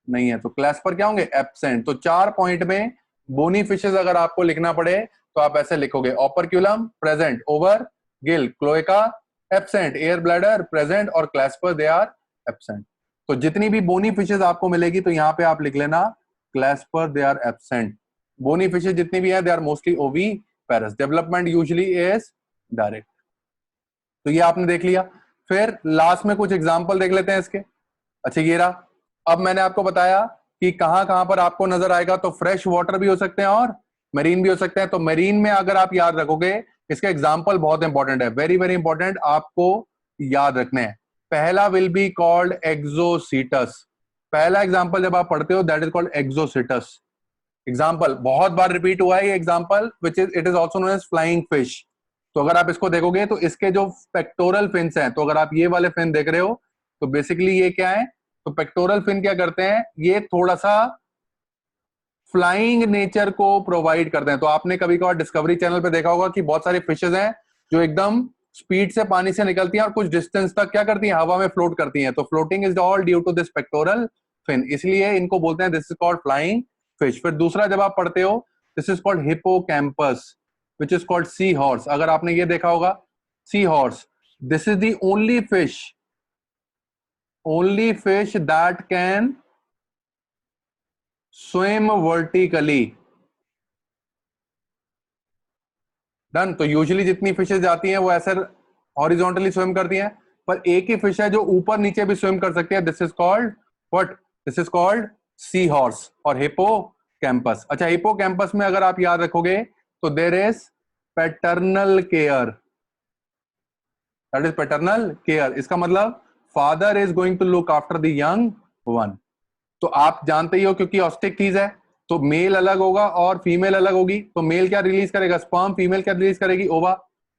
नहीं है, तो क्लैस्पर क्या होंगे, एब्सेंट। तो 4 पॉइंट में बोनी फिशेस अगर आपको लिखना पड़े तो आप ऐसे लिखोगे, operculum present over Gill, cloaca absent, air bladder present, और क्लैस्पर दे आर एब्सेंट। तो जितनी भी बोनी फिशेस आपको मिलेगी तो यहाँ पे आप लिख लेना clasper they are absent. Bony fishes जितनी भी है they are mostly oviparous, development usually is direct. तो ये आपने देख लिया। फिर लास्ट में कुछ एग्जांपल देख लेते हैं इसके। अच्छा, ये रहा। अब मैंने आपको बताया कि कहां कहां पर आपको नजर आएगा, तो फ्रेश वाटर भी हो सकते हैं और मरीन भी हो सकते हैं। तो मरीन में अगर आप याद रखोगे, इसका एग्जांपल बहुत इंपॉर्टेंट है, वेरी वेरी इंपॉर्टेंट, आपको याद रखने हैं। पहला विल बी कॉल्ड एक्सोसीटस। पहला एग्जाम्पल जब आप पढ़ते हो that is called Exocoetus. Example बहुत बार रिपीट हुआ है ये example, which is it is also known as flying fish. तो अगर आप इसको देखोगे तो इसके जो पेक्टोरल फिन्स हैं, तो अगर आप ये वाले फिन देख रहे हो तो बेसिकली ये क्या है, तो पेक्टोरल फिन क्या करते हैं, ये थोड़ा सा फ्लाइंग नेचर को प्रोवाइड करते हैं। तो आपने कभी कभार डिस्कवरी चैनल पे देखा होगा कि बहुत सारी फिशेज हैं जो एकदम स्पीड से पानी से निकलती हैं और कुछ डिस्टेंस तक क्या करती हैं, हवा में फ्लोट करती हैं। तो floating is all due to this pectoral fin, इसलिए इनको बोलते हैं this is called flying fish. फिर दूसरा जब आप पढ़ते हो this is called hippocampus which is called sea horse. अगर आपने ये देखा होगा sea horse, this is the only fish that can swim vertically. Done. तो यूजुअली जितनी फिशेज जाती हैं वो ऐसे हॉरिजॉन्टली स्विम करती हैं, पर एक ही फिश है जो ऊपर नीचे भी स्विम कर सकती है, this is called what, this is called sea horse और हिपोकैम्पस। अच्छा, हिपोकैम्पस में अगर आप याद रखोगे तो there is paternal care, that is paternal care. इसका मतलब father is going to look after the young one. तो आप जानते ही हो क्योंकि ऑस्टिक है तो मेल अलग होगा और फीमेल अलग होगी। तो मेल क्या रिलीज करेगा, स्पर्म, फीमेल क्या रिलीज करेगी, ओवा।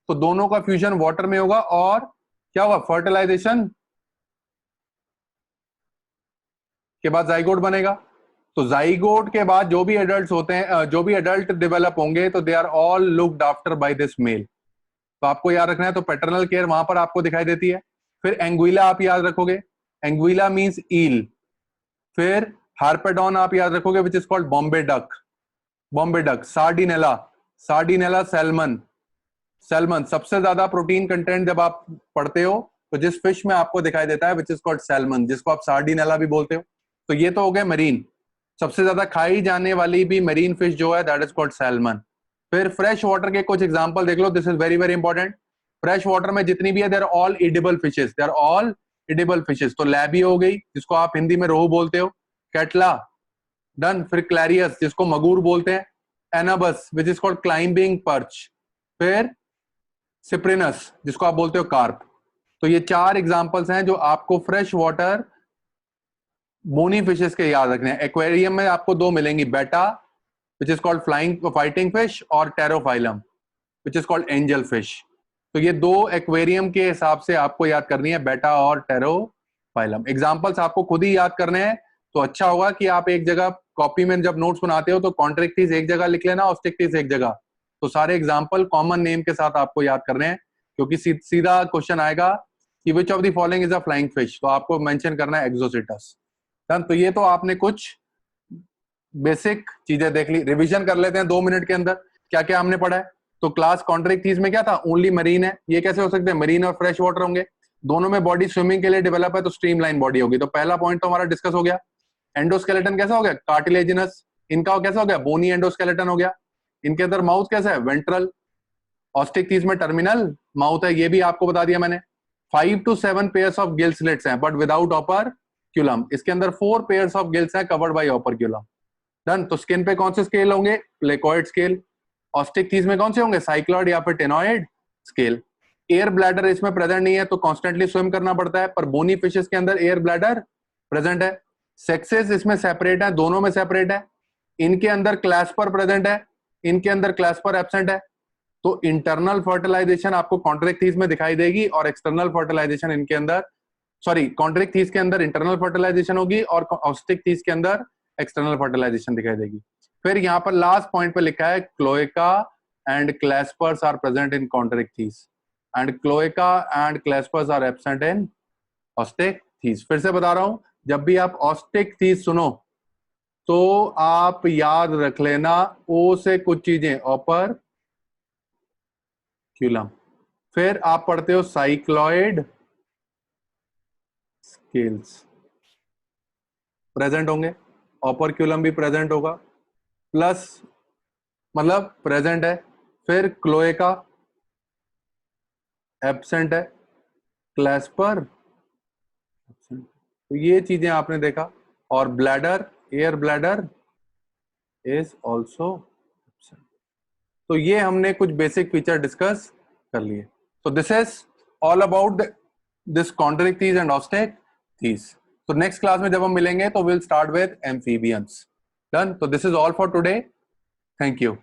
तो दोनों का फ्यूजन वाटर में होगा और क्या होगा, फर्टिलाइजेशन के बाद जाइगोट बनेगा। तो जाइगोट के बाद जो भी एडल्ट होते हैं, जो भी एडल्ट डेवलप होंगे, तो they are all looked after by this male. तो आपको याद रखना है, तो पैटर्नल केयर वहां पर आपको दिखाई देती है। फिर एंगुइला आप याद रखोगे, एंगुइला मींस ईल। फिर हार्पेडॉन आप याद रखोगे which is called Bombay duck, Bombay duck. Sardinella, sardinella salmon, salmon. सबसे ज्यादा प्रोटीन कंटेंट जब आप पढ़ते हो तो जिस फिश में आपको दिखाई देता है विच इज कॉल्ड सैल्मन, जिसको आप सार्डिनेला भी बोलते हो। तो ये तो हो गए मरीन, सबसे ज्यादा खाई जाने वाली भी मरीन फिश जो है दैट इज कॉल्ड सैल्मन। फिर फ्रेश वाटर के कुछ एग्जांपल देख लो, this is very very important. Fresh water में जितनी भी है they are all edible fishes, they are all edible fishes. तो लैबी हो गई जिसको आप हिंदी में रोहू बोलते हो, कैटला, डन। फिर क्लैरियस जिसको मगूर बोलते हैं, anabas which is called climbing perch. फिर सिप्रिनस जिसको आप बोलते हो कार्प। तो ये 4 एग्जांपल्स हैं जो आपको फ्रेश वाटर बोनी फिशेस के याद रखने हैं। एक्वेरियम में आपको 2 मिलेंगी, betta which is called flying fighting fish और pterophyllum which is called angel fish. तो ये 2 एक्वेरियम के हिसाब से आपको याद करनी है, बेटा और टेरोफाइलम। एग्जांपल्स आपको खुद ही याद करने हैं, तो अच्छा होगा कि आप एक जगह कॉपी में जब नोट्स बनाते हो तो कॉन्ट्रैक्टिस एक जगह लिख लेना, ऑस्टिक्टिस एक जगह। तो सारे एग्जाम्पल कॉमन नेम के साथ आपको याद करने हैं, क्योंकि सीधा क्वेश्चन आएगा कि which of the following is a flying fish, तो आपको मेंशन करना है एक्सोसिटस। तो ये तो आपने कुछ बेसिक चीजें देख ली। रिवीजन कर लेते हैं 2 मिनट के अंदर क्या क्या हमने पढ़ा है। तो क्लास कॉन्ट्रैक्टिस में क्या था, ओनली मरीन है। ये कैसे हो सकते हैं, मरीन और फ्रेश वाटर होंगे, दोनों में बॉडी स्विमिंग के लिए डेवलप है, तो स्ट्रीमलाइन बॉडी होगी। तो पहला पॉइंट तो हमारा डिस्कस हो गया। एंडोस्केलेटन कैसा हो गया, कार्टिलेजिनस। इनका कैसा हो गया, बोनी एंडोस्केलेटन हो गया। इनके अंदर माउथ कैसा है, वेंट्रल। ऑस्टिक थीस में टर्मिनल माउथ है, ये भी आपको बता दिया मैंने। 5 to 7 pairs of gill slits हैं बट विदाउट ऑपरक्यूलम। इसके अंदर 4 पेयर्स ऑफ गिल्स हैं कवर्ड बाय ऑपरक्यूलम। डन। तो स्किन पे कौन से स्केल होंगे, प्लेकॉइड स्केल। ऑस्टिक थीस में कौन से होंगे, साइक्लॉइड या फिर टेनॉइड स्केल। एयर ब्लैडर इसमें प्रेजेंट नहीं है तो कॉन्स्टेंटली स्विम करना पड़ता है, पर बोनी फिशेस के अंदर एयर ब्लैडर प्रेजेंट है। सेक्सेस इसमें सेपरेट है, दोनों में सेपरेट है। इनके अंदर क्लैस्पर प्रेजेंट है, इनके अंदर क्लैस्पर एब्सेंट है। तो इंटरनल फर्टिलाइजेशन आपको कॉन्ट्रैक्ट थीस में दिखाई देगी और एक्सटर्नल फर्टिलाइजेशन इनके अंदर, सॉरी कॉन्ट्रैक्ट थीस के अंदर इंटरनल फर्टिलाइजेशन होगी और ऑस्टिक थीस के अंदर एक्सटर्नल फर्टिलाइजेशन दिखाई देगी। फिर यहाँ पर लास्ट पॉइंट पे लिखा है cloaca and claspers are present in chondrichthyes and cloaca and claspers are absent in osteichthyes. फिर से बता रहा हूं, जब भी आप ऑस्टिक थीस सुनो तो आप याद रख लेना ओ से कुछ चीजें, ऑपर क्यूलम। फिर आप पढ़ते हो साइक्लॉइड स्केल्स प्रेजेंट होंगे, ऑपरक्यूलम भी प्रेजेंट होगा, प्लस मतलब प्रेजेंट है। फिर क्लोएका एब्सेंट है, क्लैस्पर एब्सेंट। तो ये चीजें आपने देखा। और bladder, air bladder is also absent. तो ये हमने कुछ बेसिक फीचर डिस्कस कर लिए। तो this is all about this chondrichthyes and osteichthyes. So next class में जब हम मिलेंगे तो we'll start with amphibians. Done. So this is all for today. Thank you.